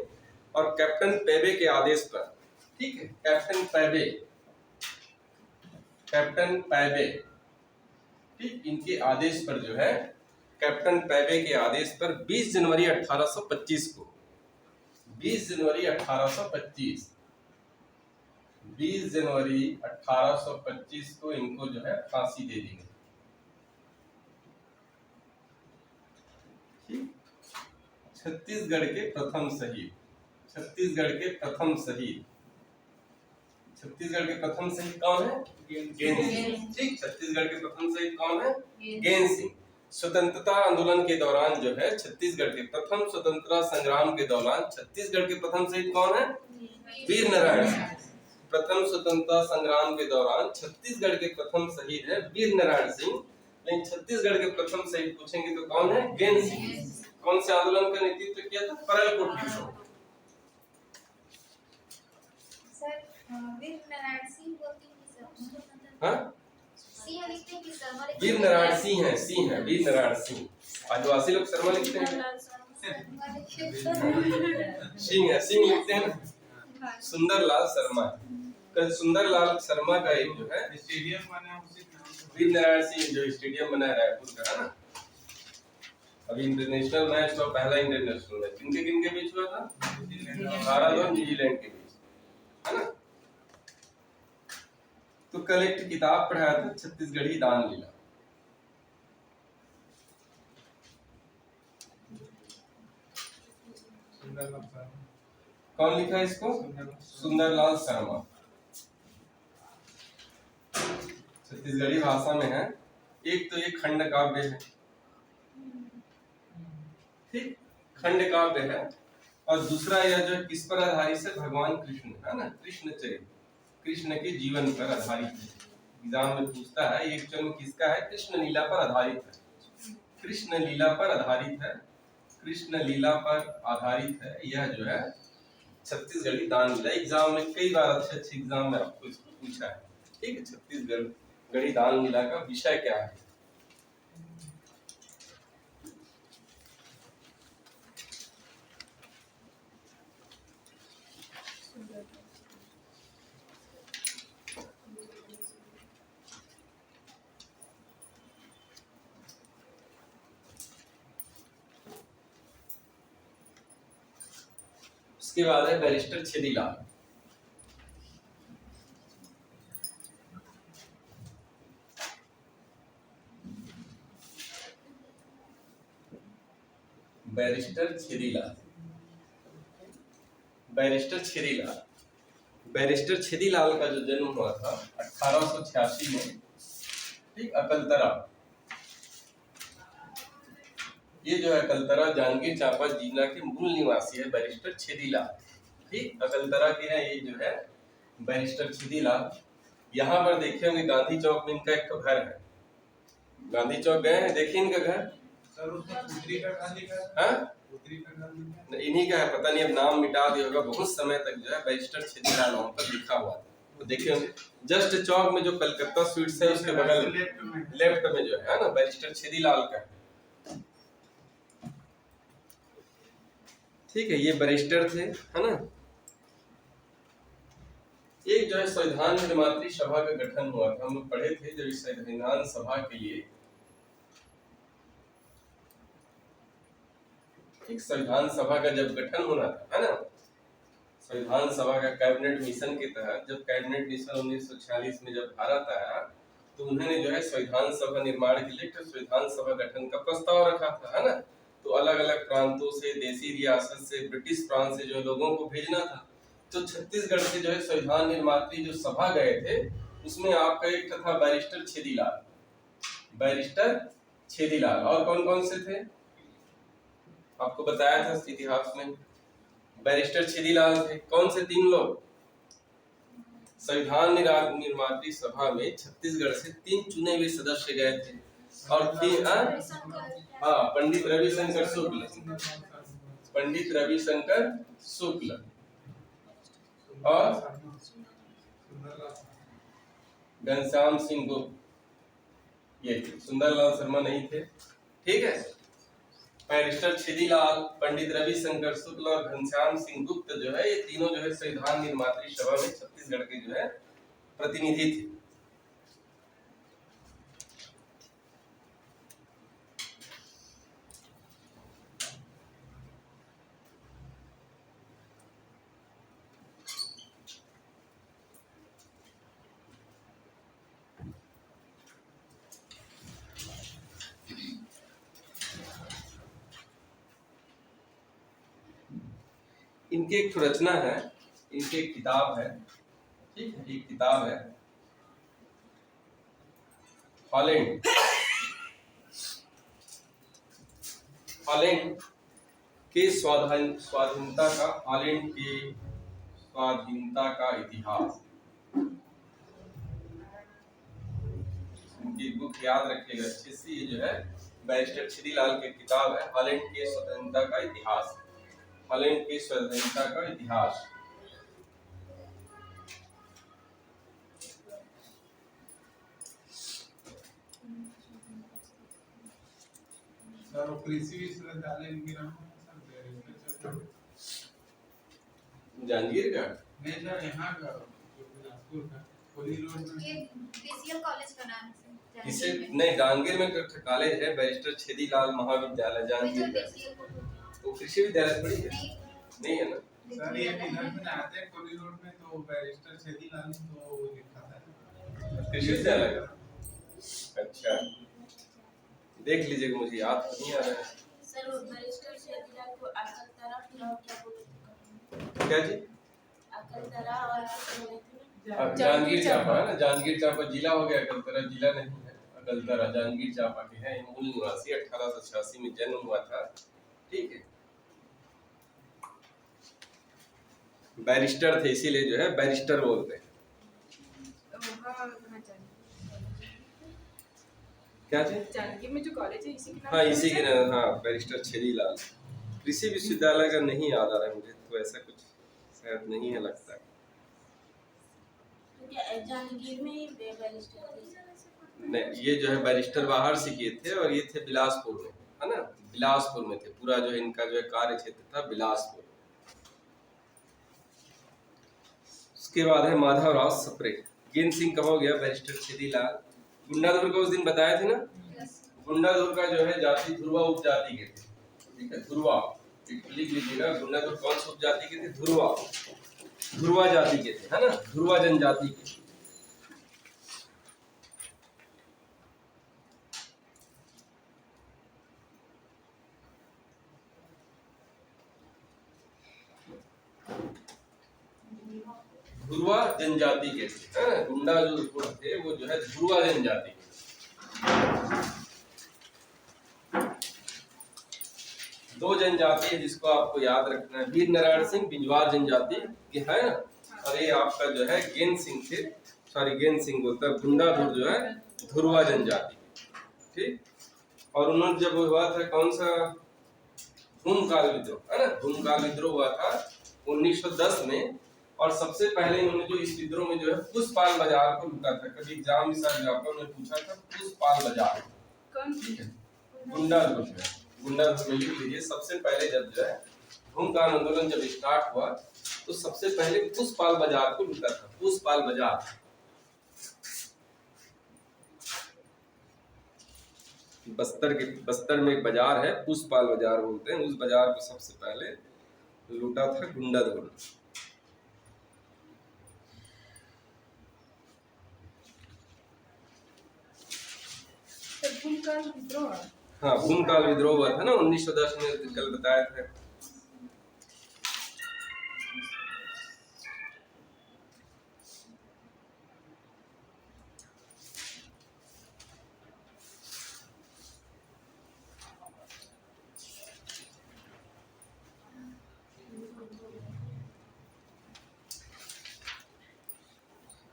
और कैप्टन पेबे के आदेश पर, ठीक है, कैप्टन पेबे, ठीक, इनके आदेश पर जो है, कैप्टन पेबे के आदेश पर 20 जनवरी 1825 को, 20 जनवरी 1825, 20 जनवरी 1825 को इनको जो है फांसी दे दी गई, ठीक। छत्तीसगढ़ के प्रथम शहीद, छत्तीसगढ़ के प्रथम शहीद, छत्तीसगढ़ के प्रथम शहीद कौन है? गेन सिंह, ठीक। छत्तीसगढ़ के प्रथम शहीद कौन है? गेन सिंह। स्वतंत्रता आंदोलन के दौरान जो है छत्तीसगढ़ के प्रथम स्वतंत्रता संग्राम के दौरान छत्तीसगढ़ के प्रथम शहीद कौन है? वीर नारायण सिंह। प्रथम स्वतंत्रता संग्राम के दौरान छत्तीसगढ़ के प्रथम शहीद है वीर नारायण सिंह। लेकिन छत्तीसगढ़ के प्रथम शहीद पूछेंगे तो कौन है? गेन सिंह। कौन से आंदोलन का नेतृत्व किया था? परलकोट विद्रोह। सर वीर नारायण सिंह बोलते हैं कि सर, हाँ, सिंह लिखते हैं कि शर्मा लिखते हैं? वीर नारायण सिंह है, सिंह है, वीर नारायण सिंह। आदिवासी लोग शर्मा लिखते हैं, सिंह है, सिंह लिखते हैं ना। सुंदरलाल शर्मा, कल सुंदरलाल शर्मा का एक जो है स्टेडियम बना उसी वीर नारायण सिंह जो स्टेडियम बना है रायपुर का, है ना। अभी इंटरनेशनल मैच हुआ, पहला इंटरनेशनल मैच किन के बीच हुआ था? भारत और न्यूजीलैंड के बीच, है ना। तो कल एक किताब पढ़ाया था, छत्तीसगढ़ी दान लीला। कौन लिखा है इसको? सुंदरलाल शर्मा। छत्तीसगढ़ी भाषा में है। एक तो ये खंड काव्य है, ठीक, खंड काव्य है। और दूसरा यह जो है किस पर आधारित है? भगवान कृष्ण, है ना, कृष्ण चरित्र, कृष्ण के जीवन पर आधारित है। एग्जाम में पूछता है एक जन्म किसका है? कृष्ण लीला पर आधारित है, कृष्ण लीला पर आधारित है, कृष्ण लीला पर आधारित है। यह जो है छत्तीसगढ़ी दान लीला। एग्जाम में कई बार अच्छे एग्जाम में आपको इसको पूछा है, ठीक है। छत्तीसगढ़ी दान लीला का विषय क्या है? उसके बाद है barrister Chhedilal. Barrister Chhedilal, barrister Chhedilal, barrister Chhedilal का जो जन्म हुआ था 1886 में, ठीक, अकलतरा, ये जो है अकलतरा जांजगीर चांपा जिला के मूल निवासी है बैरिस्टर छेदीलाल। ठीक, अकलतरा के हैं ये जो है बैरिस्टर छेदीलाल। यहाँ पर देखे होंगे गांधी चौक में इनका एक तो घर है। गांधी चौक गए हैं, देखिए इनका घर। सर उसमें पुत्री का घर लिखा है। हाँ, पुत्री का घर लिखा है। इन्हीं का है, पता नहीं अब नाम मिटा दिया होगा। बहुत समय तक जो है बैरिस्टर छेदीलाल वहाँ पर लिखा हुआ था। तो देखिए होंगे जस्ट चौक में जो कलकत्ता स्वीट्स है उसके बगल लेफ्ट में जो है ना बैरिस्टर छेदीलाल का है। ठीक है, ये बैरिस्टर थे, है ना। एक जो है संविधान निर्मात्री सभा का गठन हुआ था, हम लोग पढ़े थे जब इस संविधान सभा के लिए, ठीक, संविधान सभा का जब गठन होना था, है ना, संविधान सभा का कैबिनेट मिशन के तहत जब कैबिनेट मिशन 1946 में जब भारत आया तो उन्होंने जो है संविधान सभा निर्माण के लिए संविधान सभा गठन का प्रस्ताव रखा था, है ना। तो अलग अलग प्रांतों से, देसी रियासत से, ब्रिटिश प्रांत से जो लोगों को भेजना था, तो छत्तीसगढ़ से जो है संविधान निर्मात्री जो सभा गए थे उसमें आपका एक था बैरिस्टर छेदीलाल, बैरिस्टर छेदीलाल। और कौन कौन से थे आपको बताया था इतिहास में, बैरिस्टर छेदीलाल थे। कौन से 3 लोग, संविधान निर्मात्री सभा में छत्तीसगढ़ से 3 चुने हुए सदस्य गए थे और 3 हाँ, पंडित रविशंकर शुक्ल, पंडित रविशंकर शुक्ल और घनश्याम सिंह गुप्त, ये सुंदरलाल शर्मा नहीं थे। ठीक है, बैरिस्टर छेदीलाल, पंडित रविशंकर शुक्ल और घनश्याम सिंह गुप्त जो है ये तीनों जो है संविधान निर्मात्री सभा में छत्तीसगढ़ के जो है प्रतिनिधि थे। इनकी एक रचना है, इनकी एक किताब है, ठीक है, एक किताब है हॉलैंड, हॉलैंड के स्वाधीनता का, हॉलैंड के स्वाधीनता का इतिहास। इनकी बुक याद रखिएगा अच्छे से, ये जो है बैरिस्टर छेदीलाल की किताब है हॉलैंड के स्वतंत्रता का इतिहास, हॉलैंड की स्वतंत्रता का इतिहास। सर कृषि विश्वविद्यालय जांजगीर का नहीं सर, यहाँ का बिलासपुर का कोली रोड में। ये बीसीएल कॉलेज का नाम है इसे नहीं, जांजगीर में कॉलेज है बैरिस्टर छेदीलाल महाविद्यालय जांजगीर का। तो कृषि विद्यालय थोड़ी है, नहीं है ना सर। ये इधर से आते हैं कोली रोड में तो बैरिस्टर छेदीलाल तो लिखा था कृषि विद्यालय का। अच्छा, देख लीजिएगा, मुझे याद नहीं आ रहा है। सर बैरिस्टर छेदीलाल को अकलतरा क्या बोलते थे? क्या जी? अकलतरा और जांजगीर चांपा है ना, जांजगीर चांपा जिला हो गया, अकलतरा जिला नहीं है। अकलतरा जांजगीर चांपा के हैं, मूल निवासी, 1886 में जन्म हुआ था। ठीक है, बैरिस्टर थे इसीलिए जो है बैरिस्टर बोलते हैं। क्या जी? जांजगीर में जो कॉलेज है इसी के नाम हाँ, से इसी के है? नाम, हाँ, बैरिस्टर छेदीलाल। कृषि विश्वविद्यालय का नहीं याद आ रहा है मुझे, तो ऐसा कुछ शायद नहीं है लगता है। जांजगीर में ही बैरिस्टर थे। नहीं, ये जो है बैरिस्टर बाहर से किए थे और ये थे बिलासपुर में, है ना, बिलासपुर में थे। पूरा जो है इनका जो है कार्य क्षेत्र था बिलासपुर। उसके बाद है माधवराव सप्रे। गेंद सिंह कब हो गया बैरिस्टर छेदीलाल। गुंडाधुर का उस दिन बताया थे ना, गुंडाधुर का जो है जाति ध्रुवा उपजाति के थे। ठीक है, ध्रुवा लिख लीजिएगा, गुंडाधुर कौन सी उपजाति के थे? ध्रुवा, ध्रुवा जाति के थे, है ना, ध्रुवा जनजाति के। ध्रुवा जनजाति के थे, है ना। गुंडा जो थे वो जो है ध्रुवा जनजाति के। दो जनजाति है जिसको आपको याद रखना है, वीर नारायण सिंह बिजवार जनजाति के है ना, और ये आपका जो है गेंद सिंह थे, सॉरी गेंद सिंह बोलता है, गुंडाधुर जो है धुरवा जनजाति, ठीक। और उन्होंने जब हुआ था कौन सा भूमकाल विद्रोह है ना, भूमकाल विद्रोह हुआ था 1910 में, और सबसे पहले इन्होंने जो इस विद्रोह में जो है पुष्पाल बाजार को लूटा था। कभी एग्जाम में ने पूछा था पुष्पाल बाजार, गुंडाधुर है, गुंडाधुर में लिख लीजिए। सबसे पहले जब जो है भूमकाल आंदोलन जब स्टार्ट हुआ तो सबसे पहले पुष्पाल बाजार को लूटा था, पुष्पाल बाजार। बस्तर में एक बाजार है पुष्पाल बाजार बोलते हैं, उस बाजार को सबसे पहले लूटा था गुंडाधुर। हाँ, भूमकाल विद्रोह हुआ था ना 1910 में, कल बताया था।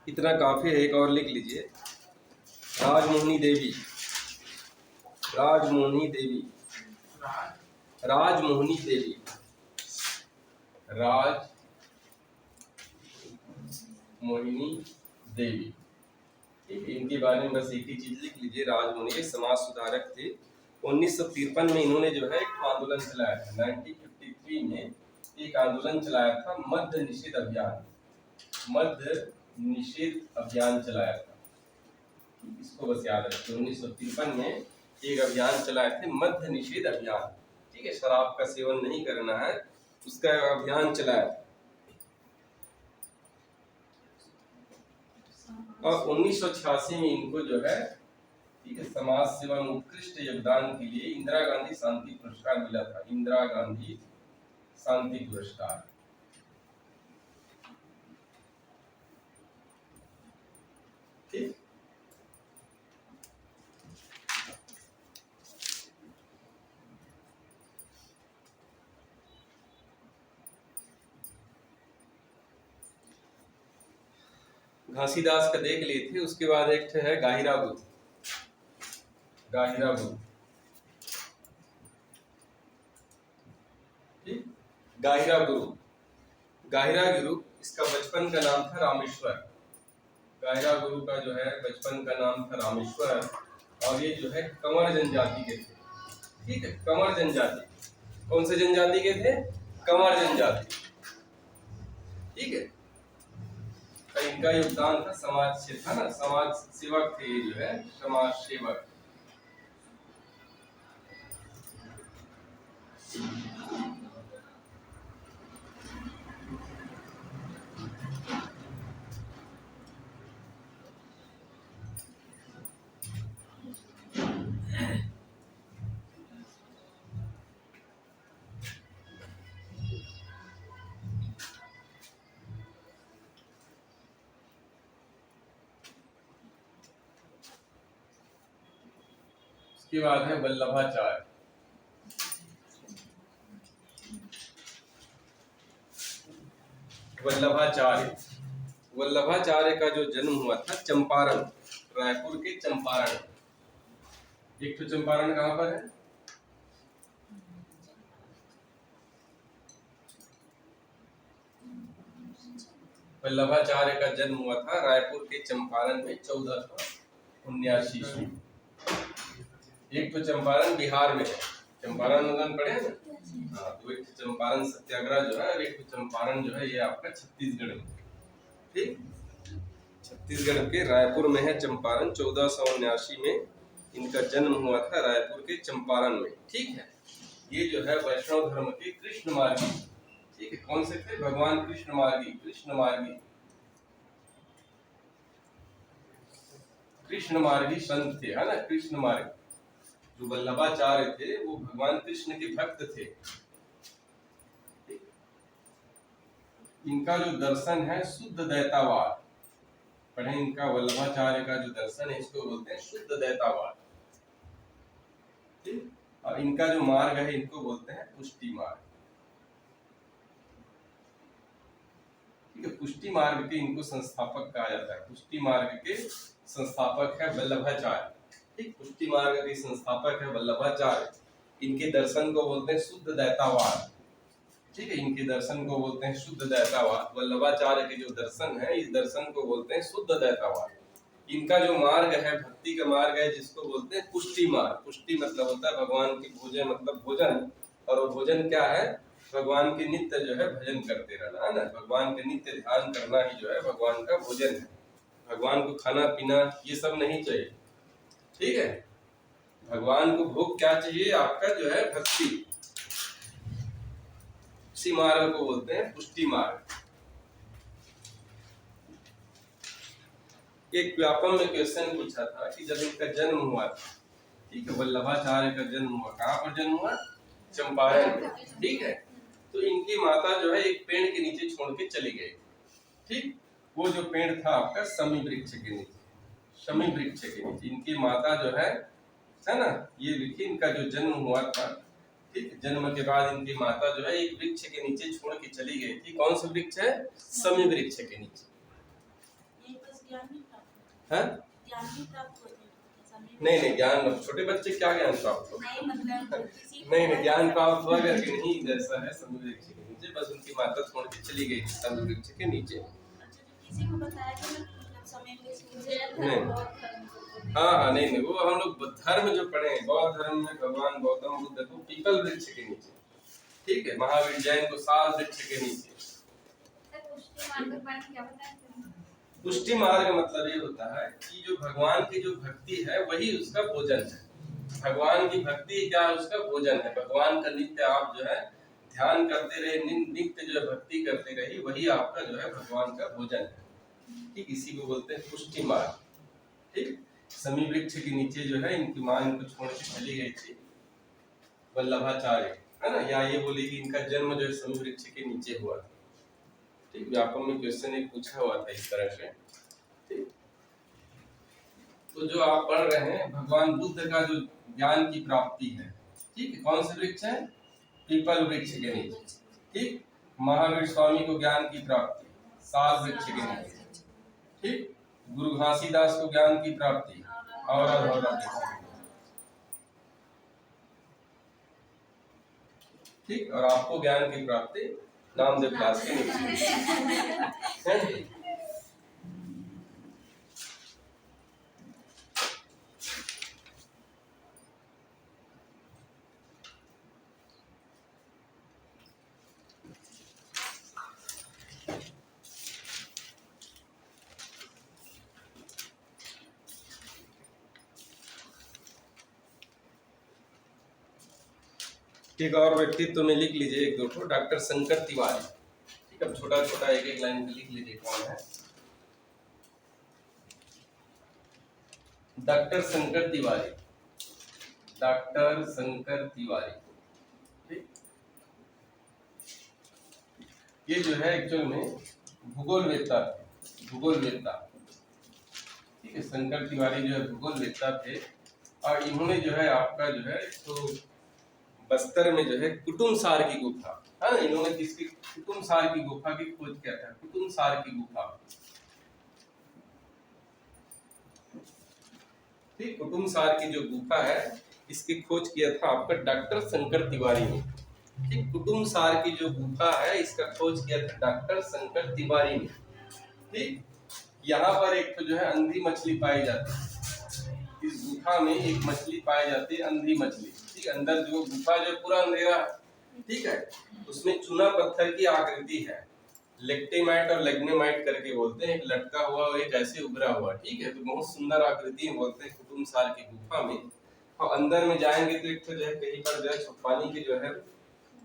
इतना काफी है, एक और लिख लीजिए, राजमोहिनी देवी, राजमोहिनी देवी, राजमोहिनी देवी, राजमोहिनी देवी, ठीक है। इनके बारे में बस एक ही चीज लिख लीजिए, राजमोहिनी एक समाज सुधारक थे। 1953 में इन्होंने जो है एक आंदोलन चलाया था, 1953 में एक आंदोलन चलाया था, मद्य निषेध अभियान, मद्य निषेध अभियान चलाया था, इसको बस याद रखिए। 1953 में एक अभियान चलाए थे, मद्य निषेध अभियान, ठीक है, शराब का सेवन नहीं करना है, उसका अभियान चलाया था। और 1986 में इनको जो है, ठीक है, समाज सेवा में उत्कृष्ट योगदान के लिए इंदिरा गांधी शांति पुरस्कार मिला था, इंदिरा गांधी शांति पुरस्कार। ठीक, घासीदास का देख लिए थे। उसके बाद एक है गाहिरा बुद्ध, गाहिरा बुद्ध, ठीक, गाहिरा गुरु, गाहिरा गुरु, इसका बचपन का नाम था रामेश्वर, गाहिरा गुरु का जो है बचपन का नाम था रामेश्वर, और ये जो है कंवर जनजाति के थे, ठीक है, कंवर जनजाति, कौन से जनजाति के थे, कंवर जनजाति, ठीक है। इनका योगदान था समाज से, था ना, समाज सेवक थे, ये जो है समाज सेवक। उसके बाद है वल्लभाचार्य, वल्लभाचार्य, वल्लभाचार्य का जो जन्म हुआ था चंपारण, रायपुर के चंपारण, एक तो चंपारण कहाँ पर है, वल्लभाचार्य का जन्म हुआ था रायपुर के चंपारण में 1479 ईस्वी। एक तो चंपारण बिहार में है, चंपारण आंदोलन पढ़े हैं ना, हाँ, तो एक चंपारण सत्याग्रह जो है, एक तो चंपारण जो है ये आपका छत्तीसगढ़ में, ठीक, छत्तीसगढ़ के रायपुर में है चंपारण। 1479 में इनका जन्म हुआ था रायपुर के चंपारण में, ठीक है। ये जो है वैष्णव धर्म के कृष्ण मार्गी, ठीक है, कौन से थे, भगवान कृष्ण मार्गी, कृष्ण मार्गी, कृष्ण मार्गी संत थे, है ना, कृष्ण मार्गी। जो वल्लभाचार्य थे वो भगवान कृष्ण के भक्त थे। इनका जो दर्शन है शुद्ध दैतावाद, पढ़े, इनका वल्लभाचार्य का जो दर्शन है इसको बोलते हैं शुद्ध दैतावाद, ठीक। इनका जो मार्ग है इनको बोलते हैं पुष्टि मार्ग। ठीक है, पुष्टि मार्ग के इनको संस्थापक कहा जाता है। पुष्टि मार्ग के संस्थापक है वल्लभाचार्य। ठीक, पुष्टि मार्ग के संस्थापक है वल्लभाचार्य। इनके दर्शन को बोलते हैं शुद्ध दैतावाद। ठीक है, इनके दर्शन को बोलते हैं शुद्ध दैतावाद। वल्लभाचार्य के जो दर्शन है इस दर्शन को बोलते हैं शुद्ध दैतावाद। इनका जो मार्ग है भक्ति का मार्ग है जिसको बोलते हैं पुष्टि मार्ग। पुष्टि मतलब होता है भगवान की भोजन, मतलब भोजन, और वो भोजन क्या है, भगवान के नित्य जो है भजन करते रहना, है ना। भगवान के नित्य ध्यान करना ही जो है भगवान का भोजन है। भगवान को खाना पीना ये सब नहीं चाहिए। ठीक है, भगवान को भोग क्या चाहिए, आपका जो है भक्ति। इसी मार्ग को बोलते हैं पुष्टि मार्ग। एक व्यापम में क्वेश्चन पूछा था कि जब इनका जन्म हुआ था, ठीक है, वल्लभाचार्य का जन्म हुआ, कहाँ पर जन्म हुआ, चंपारण में। ठीक है, तो इनकी माता जो है एक पेड़ के नीचे छोड़ के चली गई। ठीक, वो जो पेड़ था आपका शमी वृक्ष के नीचे, शमी वृक्ष के नीचे इनकी माता जो है ना, ये देखिए इनका जो जन्म हुआ था। ठीक, जन्म के बाद इनकी माता जो है एक वृक्ष के नीचे छोड़ के चली गई थी। कौन सा वृक्ष है, शमी वृक्ष के नीचे। ये बस ज्ञान ही प्राप्त है, ज्ञान ही प्राप्त होते हैं, ऐसा नहीं नहीं, ज्ञान छोटे बच्चे क्या ज्ञान प्राप्त हो, नहीं मतलब किसी नहीं नहीं, ज्ञान प्राप्त हुआ करके नहीं, जैसा है शमी वृक्ष के नीचे, बस उनकी माता छोड़ के चली गई थी शमी वृक्ष के नीचे। अच्छा, जो किसी को बताया कि मतलब समय पे नहीं, हाँ हाँ, नहीं नहीं, वो हम लोग धर्म जो पढ़े हैं, बौद्ध धर्म में भगवान गौतम बुद्ध को पीपल वृक्ष के नीचे, ठीक है, महावीर जैन को साल वृक्ष के नीचे। पुष्टि मार्ग मतलब ये होता है कि जो भगवान की जो भक्ति है वही उसका भोजन है। भगवान की भक्ति क्या है, उसका भोजन है। भगवान का नित्य आप जो है ध्यान करते रहे, नित्य जो है भक्ति करते रही, वही आपका जो है भगवान का भोजन है। ठीक, इसी को बोलते हैं पुष्टि मार्ग। ठीक, शमी वृक्ष के नीचे जो है इनकी मां इनको छोड़ के चली गई थी, वल्लभाचार्य, है ना। या ये बोली कि इनका जन्म जो है शमी वृक्ष के नीचे हुआ था। ठीक, व्यापम में क्वेश्चन एक पूछा हुआ था इस तरह से। ठीक, तो जो आप पढ़ रहे हैं भगवान बुद्ध का जो ज्ञान की प्राप्ति है, ठीक है, कौन से वृक्ष है, पीपल वृक्ष के नीचे। ठीक, महावीर स्वामी को ज्ञान की प्राप्ति साल वृक्ष के नीचे। ठीक, गुरु घासीदास को ज्ञान की प्राप्ति और ठीक, और आपको ज्ञान की प्राप्ति नामदेव दास के नीचे। एक और व्यक्तित्व में लिख लीजिए एक दो ठो, डॉक्टर शंकर तिवारी। ठीक है, छोटा छोटा एक एक लाइन में लिख लीजिए कौन है, डॉक्टर शंकर तिवारी। डॉक्टर शंकर तिवारी, ठीक, ये जो है एक्चुअल में भूगोलवेत्ता थे, भूगोलवेत्ता। ठीक है, शंकर तिवारी जो है भूगोलवेत्ता थे, और इन्होंने जो है आपका जो है तो बस्तर में जो है कुटुमसार की गुफा, है ना, इन्होंने किसकी, कुटुमसार की गुफा की खोज किया था। कुटुमसार की गुफा, ठीक, कुटुमसार की जो गुफा है इसकी खोज किया था आपका डॉक्टर शंकर तिवारी ने। ठीक, कुटुमसार की जो गुफा है इसका खोज किया था डॉक्टर शंकर तिवारी ने। ठीक, यहाँ पर एक तो जो है अंधी मछली पाई जाती है, इस गुफा में एक मछली पाई जाती है, अंधी मछली। ठीक, अंदर जो गुफा जो पूरा अंधेरा है, ठीक है, उसमें चूना पत्थर की आकृति है, लेक्टेमाइट और लेग्नेमाइट करके बोलते हैं, एक लटका हुआ और एक ऐसे उभरा हुआ। ठीक है, तो बहुत सुंदर आकृति बोलते हैं कुटुमसार की गुफा में। और अंदर में जाएंगे तो एक तो जो है कहीं पर जो है पानी के जो है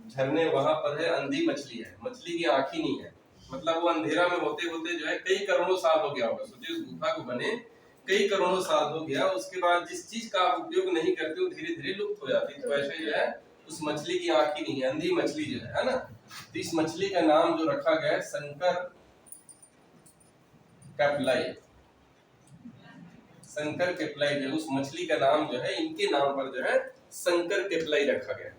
झरने, वहां पर है अंधी मछली है, मछली की आंख ही नहीं है, मतलब वो अंधेरा में होते होते जो है कई करोड़ों साल हो गया होगा। सोचिए उस गुफा को बने कई करोड़ों साल हो गया, उसके बाद जिस चीज का आप उपयोग नहीं करते वो धीरे धीरे लुप्त हो जाती है। तो ऐसे जो है उस मछली की आंख ही नहीं है, अंधी मछली जो है ना। तो इस मछली का नाम जो रखा गया है शंकर कैपलाई, शंकर केपलाई जो उस मछली का नाम जो है इनके नाम पर जो है शंकर केपलाई रखा गया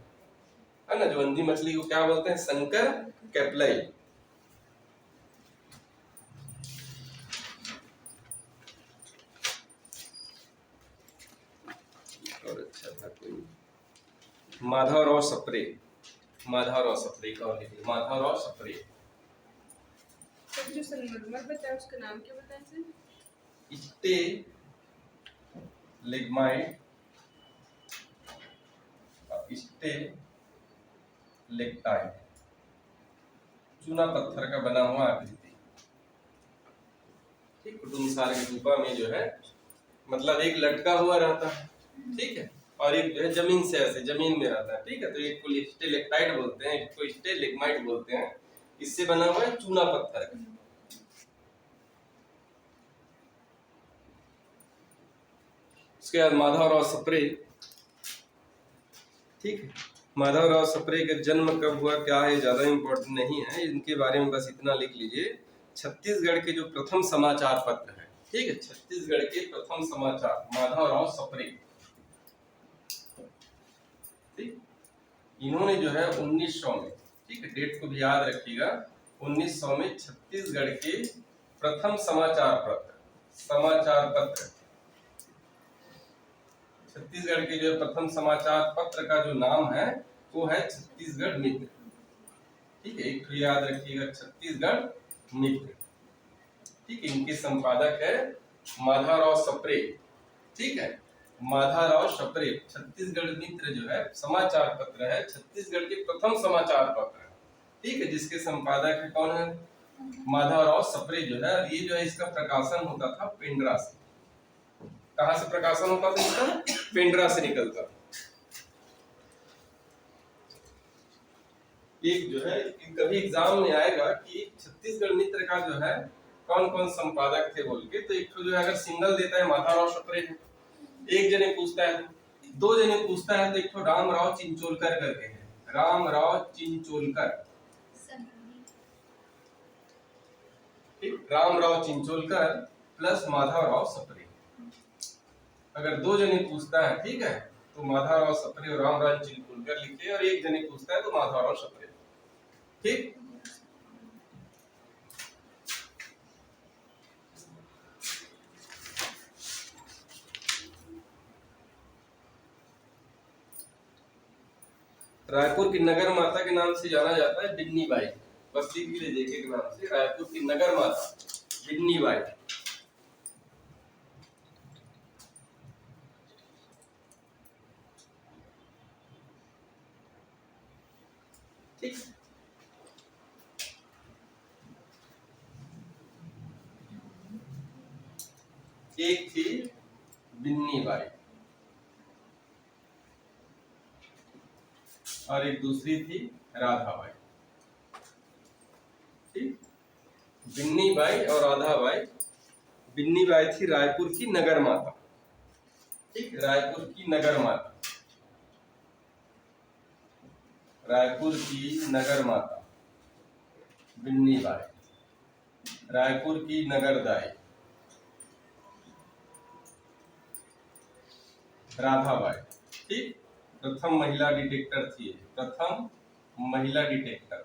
है ना। जो अंधी मछली को क्या बोलते हैं? शंकर केपलाई। और अच्छा था कोई माधवराव सप्रे, माधवराव सप्रे का और लिखिए माधवराव सप्रे। सर जो संगमरमर बताया उसका नाम क्या बताया सर? स्टे लिग्माइट, स्टे लेक्टाइट, चूना पत्थर का बना हुआ आकृति। ठीक, कुटुम्बसार के गुफा में जो है मतलब एक लटका हुआ रहता है, ठीक है, और एक जो है जमीन से ऐसे जमीन में रहता है, ठीक है। तो एक को स्टेलेक्टाइट बोलते हैं, एक को स्टेलेग्माइट बोलते हैं। इससे बना हुआ है चूना पत्थर का। उसके बाद माधवराव सप्रे, ठीक है। माधवराव सप्रे का जन्म कब हुआ क्या है ज्यादा इम्पोर्टेंट नहीं है, इनके बारे में बस इतना लिख लीजिए। छत्तीसगढ़ के जो प्रथम समाचार पत्र है, ठीक है, छत्तीसगढ़ के प्रथम समाचार माधवराव सप्रे, ठीक। इन्होंने जो है 1900 में, ठीक है, डेट को भी याद रखिएगा, 1900 में छत्तीसगढ़ के प्रथम समाचार पत्र छत्तीसगढ़ के जो प्रथम समाचार पत्र का जो नाम है वो है छत्तीसगढ़ मित्र, ठीक है। एक तो याद रखिएगा छत्तीसगढ़ मित्र, ठीक है। इनके संपादक है माधवराव सप्रे, ठीक है, माधवराव सप्रे। छत्तीसगढ़ मित्र जो है समाचार पत्र है, छत्तीसगढ़ के प्रथम समाचार पत्र है, ठीक है, जिसके संपादक है कौन है? माधवराव सप्रे जो है। और ये जो है इसका प्रकाशन होता था पेंड्रा से। कहां से प्रकाशन होता था इसका? पेंड्रा से निकलता। एक जो है कभी एग्जाम में आएगा कि छत्तीसगढ़ मित्र का जो है कौन कौन संपादक थे बोल के, तो एक तो जो है अगर सिंगल देता है माधवराव सप्रे है, एक जने पूछता है, दो जने पूछता है तो एक तो रामराव चिंचोलकर करके है, रामराव चिंचोलकर, ठीक, रामराव चिंचोलकर प्लस माधवराव सप्रे। अगर दो जने पूछता है, ठीक है, तो माधवराव सप्रे और रामराव चिंचोलकर लिखे, और एक जने पूछता है तो माधवराव सप्रे, ठीक। रायपुर की नगर माता के नाम से जाना जाता है बिन्नी बाई, बस लिख लीजिए देखे के नाम से, रायपुर की नगर माता बिन्नी बाई, ठीक। एक थी बिन्नी बाई और एक दूसरी थी राधाबाई, ठीक। बिन्नी बाई और राधाबाई। बिन्नी बाई थी रायपुर की नगर माता, ठीक, रायपुर की नगर माता, रायपुर की नगर माता बिन्नी बाई। रायपुर की नगर दाई राधाबाई, ठीक। प्रथम महिला डिटेक्टर थी, प्रथम महिला डिटेक्टर,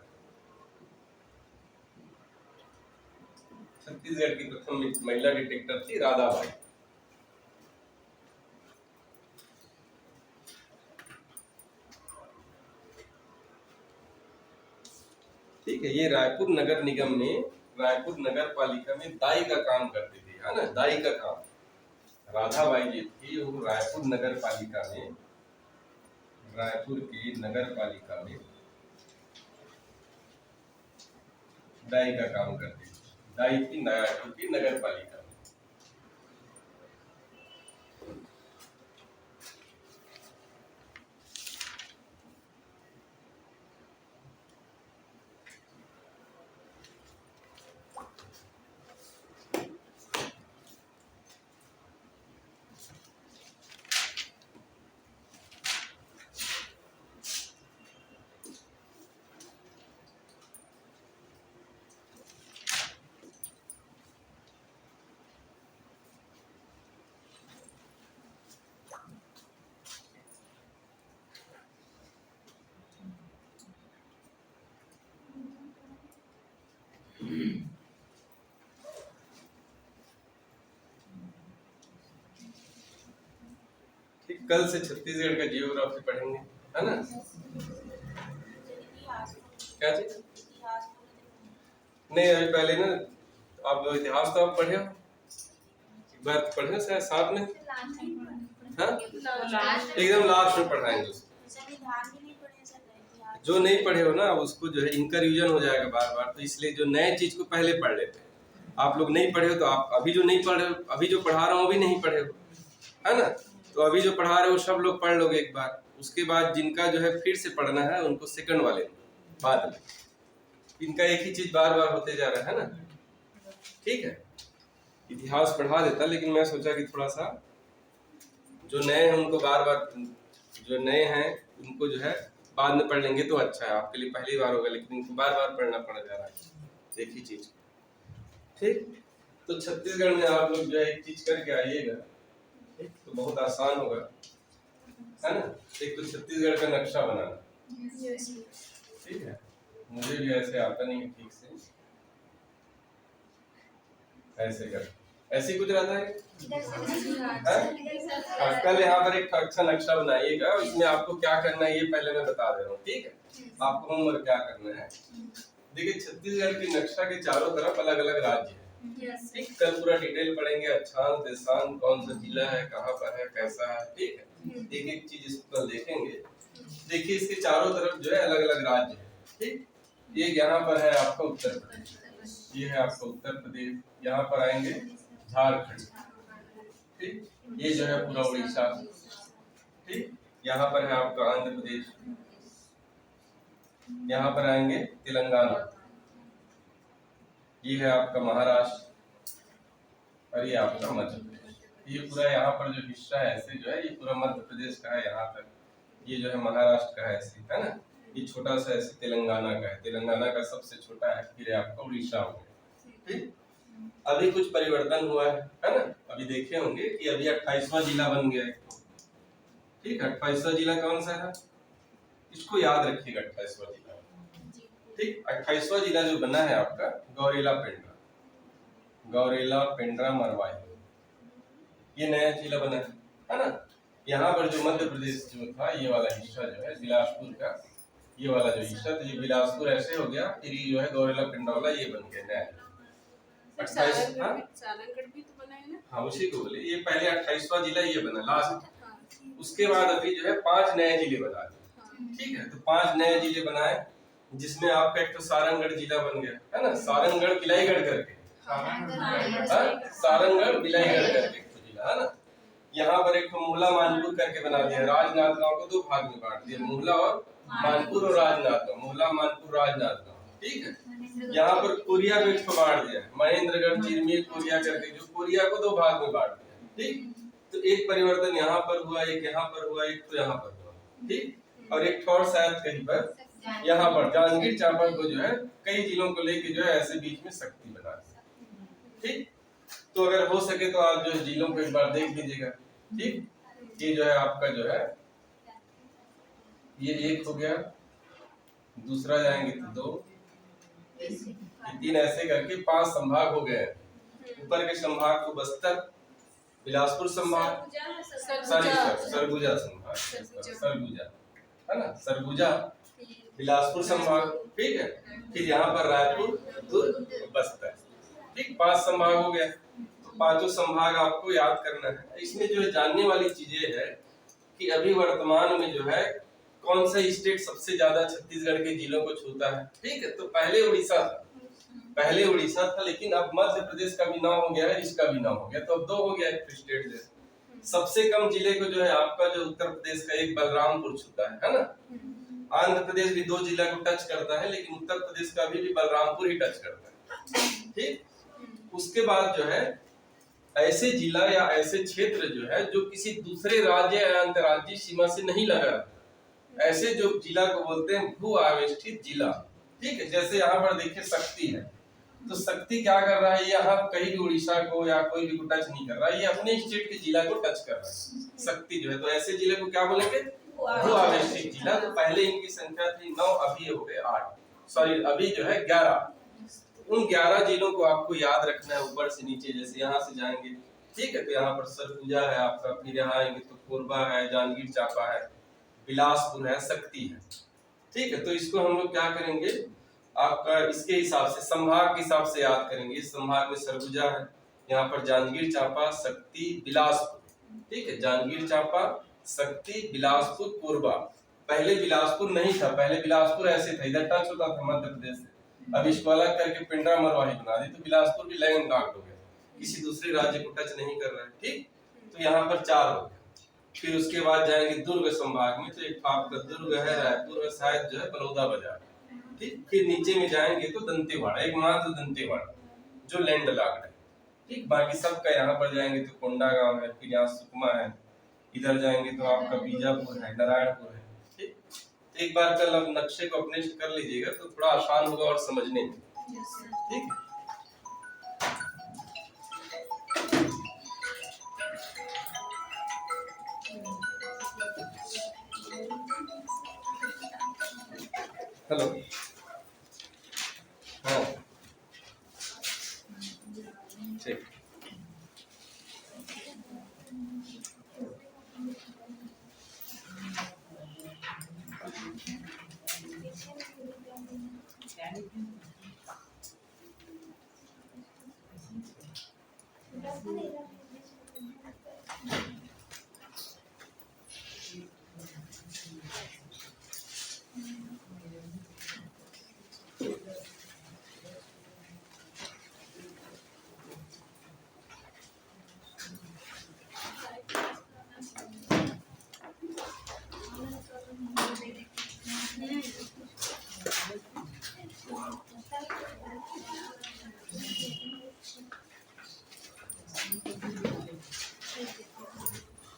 छत्तीसगढ़ की प्रथम महिला डिटेक्टर थी राधाबाई। ठीक है, ये रायपुर नगर निगम में, रायपुर नगर पालिका में दाई का काम करती थी, है ना, दाई का काम। राधाबाई जी थी वो रायपुर नगर पालिका में, रायपुर की नगर पालिका में दाई का काम करती थी। दाई थी रायपुर की नगर पालिका में। कल से छत्तीसगढ़ का जियोग्राफी पढ़ेंगे, है ना? इतिहास क्या चीज? इतिहास नहीं, अभी पहले ना आप इतिहास तो आप पढ़े हो, एक बार पढ़े हो शायद साथ में, हाँ? एकदम लास्ट में पढ़ाएंगे उसको। संविधान भी नहीं पढ़े सर इतिहास। जो नहीं पढ़े हो ना, उसको जो है इनका रिवीजन हो जाएगा बार बार, तो इसलिए जो नए चीज को पहले पढ़ लेते हैं। आप लोग नहीं पढ़े हो तो आप अभी जो नहीं पढ़े हो, अभी जो पढ़ा रहा हूँ अभी नहीं पढ़े हो, है ना? तो अभी जो पढ़ा रहे हो सब लोग पढ़ लोगे एक बार, उसके बाद जिनका जो है फिर से पढ़ना है उनको सेकंड वाले बाद में। इनका एक ही चीज बार बार होते जा रहा है ना, ठीक है? इतिहास पढ़ा देता, लेकिन मैं सोचा कि थोड़ा सा जो नए हैं उनको बार बार, जो नए हैं उनको जो है बाद में पढ़ लेंगे तो अच्छा है, आपके लिए पहली बार होगा, लेकिन इनको बार बार पढ़ना पड़ जा रहा है एक ही चीज, ठीक? तो छत्तीसगढ़ में आप लोग जो है एक चीज करके आइएगा, ठीक? तो बहुत आसान होगा, है ना? एक तो छत्तीसगढ़ का नक्शा बनाना, ठीक है? मुझे भी ऐसे आता नहीं है ठीक से, ऐसे कर, ऐसे कुछ रहता है। कल यहाँ पर एक अच्छा नक्शा बनाइएगा, इसमें आपको क्या करना है ये पहले मैं बता दे रहा हूँ, ठीक है? आपको होमवर्क क्या करना है, देखिए छत्तीसगढ़ के नक्शा के चारों तरफ अलग अलग राज्य है, ठीक? कल पूरा डिटेल पढ़ेंगे, अक्षांश देशांश कौन सा जिला है, कहाँ पर है, कैसा है, ठीक है? एक एक चीज इसको कल देखेंगे। देखिए इसके चारों तरफ जो है अलग अलग राज्य है, ठीक? ये यहाँ पर है आपका उत्तर प्रदेश, ये है आपका उत्तर प्रदेश, यहाँ पर आएंगे झारखंड, ठीक? ये जो है पूरा उड़ीसा, ठीक? यहाँ पर है आपका आंध्र प्रदेश, यहाँ पर आएंगे तेलंगाना, ये है आपका महाराष्ट्र, और ये आपका मध्य प्रदेश। ये पूरा यहाँ पर जो हिस्सा है ऐसे जो है ये पूरा मध्य प्रदेश का है, यहाँ तक ये जो है महाराष्ट्र का है ऐसे, है ना? ये छोटा सा ऐसे तेलंगाना का है, तेलंगाना का सबसे छोटा है, फिर आपका उड़ीसा हो गया, ठीक? अभी कुछ परिवर्तन हुआ है ना? अभी देखे होंगे कि अभी 28वां जिला बन गया है, ठीक? 28वां जिला कौन सा है, इसको याद रखिएगा, 28वां जिला, ठीक? 28वां जिला जो बना है आपका गौरेला पेंड्रा, गौरेला पेंड्रा मरवाई, ये नया जिला बना है ना? यहाँ पर जो मध्य प्रदेश जो था ये वाला हिस्सा जो है बिलासपुर का, ये वाला जो हिस्सा, तो ये बिलासपुर ऐसे हो गया, फिर ये जो है गौरेला पेंड्रा वाला ये बन गया नया। सारंगढ़ भी तो बना है ना? हाँ उसी को बोले, ये पहले 28वां जिला ये बना लास्ट, उसके बाद अभी जो है 5 नए जिले बना दिए, ठीक है? तो 5 नए जिले बनाए, जिसमें आपका एक तो सारंगढ़ जिला बन गया, है ना? सारंगढ़ बिलाईगढ़ करके, सारंगढ़ बिलाईगढ़ करके जिला, है ना? यहाँ पर एक मोहला मानपुर करके बना दिया, राजनांदगांव को 2 भाग में बांट दिया, मोहला और मानपुर और राजनांदगांव, मोहला मानपुर राजनांदगांव, ठीक है? यहाँ पर कोरिया को एक बांट दिया, महेंद्रगढ़ चिरमिर कोरिया करके, जो कोरिया को 2 भाग में बांट दिया, ठीक? तो एक परिवर्तन यहाँ पर हुआ, एक यहाँ पर हुआ, एक तो यहाँ पर हुआ, ठीक? और एक और शायद कहीं पर यहाँ पर जांजगीर चांपा को जो है कई जिलों को लेके जो है ऐसे बीच में शक्ति बना दिया, ठीक? तो अगर हो सके तो आप जो जिलों को एक बार देख लीजिएगा, ठीक? ये जो है आपका जो है ये 1 हो गया, दूसरा जाएंगे तो 2, 3 ऐसे करके 5 संभाग हो गए। ऊपर के संभाग को बस्तर, बिलासपुर संभाग, सरगुजा संभाग, सरगुजा, है ना? सरगुजा बिलासपुर संभाग, ठीक है? फिर यहाँ पर रायपुर, दुर्ग, बस्तर, ठीक? 5 संभाग हो गया, तो 5 संभाग आपको याद करना है। इसमें जो है जानने वाली चीजें है कि अभी वर्तमान में जो है कौन सा स्टेट सबसे ज्यादा छत्तीसगढ़ के जिलों को छूता है, ठीक है? तो पहले उड़ीसा था, लेकिन अब मध्य प्रदेश का भी नाम हो गया है, इसका भी नाम हो गया, तो अब 2 हो गया है स्टेट जैसे। सबसे कम जिले को जो है आपका जो उत्तर प्रदेश का एक बलरामपुर छूता है ना? आंध्र प्रदेश भी 2 जिला को टच करता है, लेकिन उत्तर प्रदेश का भी बलरामपुर ही टच करता है, ठीक? उसके बाद जो है ऐसे जिला या ऐसे क्षेत्र जो है जो किसी दूसरे राज्य या अंतर्राज्यीय सीमा से नहीं लगा, ऐसे जो जिला को बोलते हैं भू आवेष्टित जिला, ठीक है? जैसे यहाँ पर देखिए शक्ति है, तो शक्ति क्या कर रहा है, यहाँ कहीं भी उड़ीसा को या कोई भी को टच नहीं कर रहा है, ये अपने स्टेट के जिला को टच कर रहा है शक्ति जो है, तो ऐसे जिले को क्या बोलेंगे, भू आवेष्टित जिला। तो पहले इनकी संख्या थी 9, अभी हो गए 8, सॉरी अभी जो है 11। उन 11 जिलों को आपको याद रखना है ऊपर से नीचे, जैसे यहाँ से जाएंगे ठीक है। तो यहाँ पर सरगुजा है आपका, फिर यहाँ आएंगे तो कोरबा है, जांजगीर चांपा है, बिलासपुर है, शक्ति है। ठीक है। तो इसको हम लोग क्या करेंगे, आपका इसके हिसाब से संभाग के हिसाब से याद करेंगे। इस संभाग में सरगुजा है, यहाँ पर जांजगीर चांपा, शक्ति, बिलासपुर। ठीक है। जांजगीर चांपा, शक्ति, बिलासपुर, कोरबा। पहले बिलासपुर नहीं था, पहले बिलासपुर ऐसे था, इधर टच होता था मध्य प्रदेश से। अब इसको अलग करके पिंडरा मरवाही बना दी, तो बिलासपुर भी लैंड लॉक्ड हो गया, किसी दूसरे राज्य को टच नहीं कर रहा है। ठीक। तो यहाँ पर 4 हो गया। फिर उसके बाद जाएंगे दुर्ग संभाग में, तो एक आपका दुर्ग है, रायपुर है, शायद जो है बलौदा बाजार। ठीक। फिर नीचे में जाएंगे तो दंतेवाड़ा, एकमात्र दंतेवाड़ा जो लैंड लॉक्ड है। ठीक। बाकी सबका यहाँ पर जाएंगे तो कोंडागांव है, फिर यहाँ सुकमा है, इधर जाएंगे तो आपका बीजापुर है, नारायणपुर है। ठीक। तो एक बार कल अब नक्शे को अपने से कर लीजिएगा तो थोड़ा आसान होगा और समझने में। ठीक। हेलो। हाँ ठीक।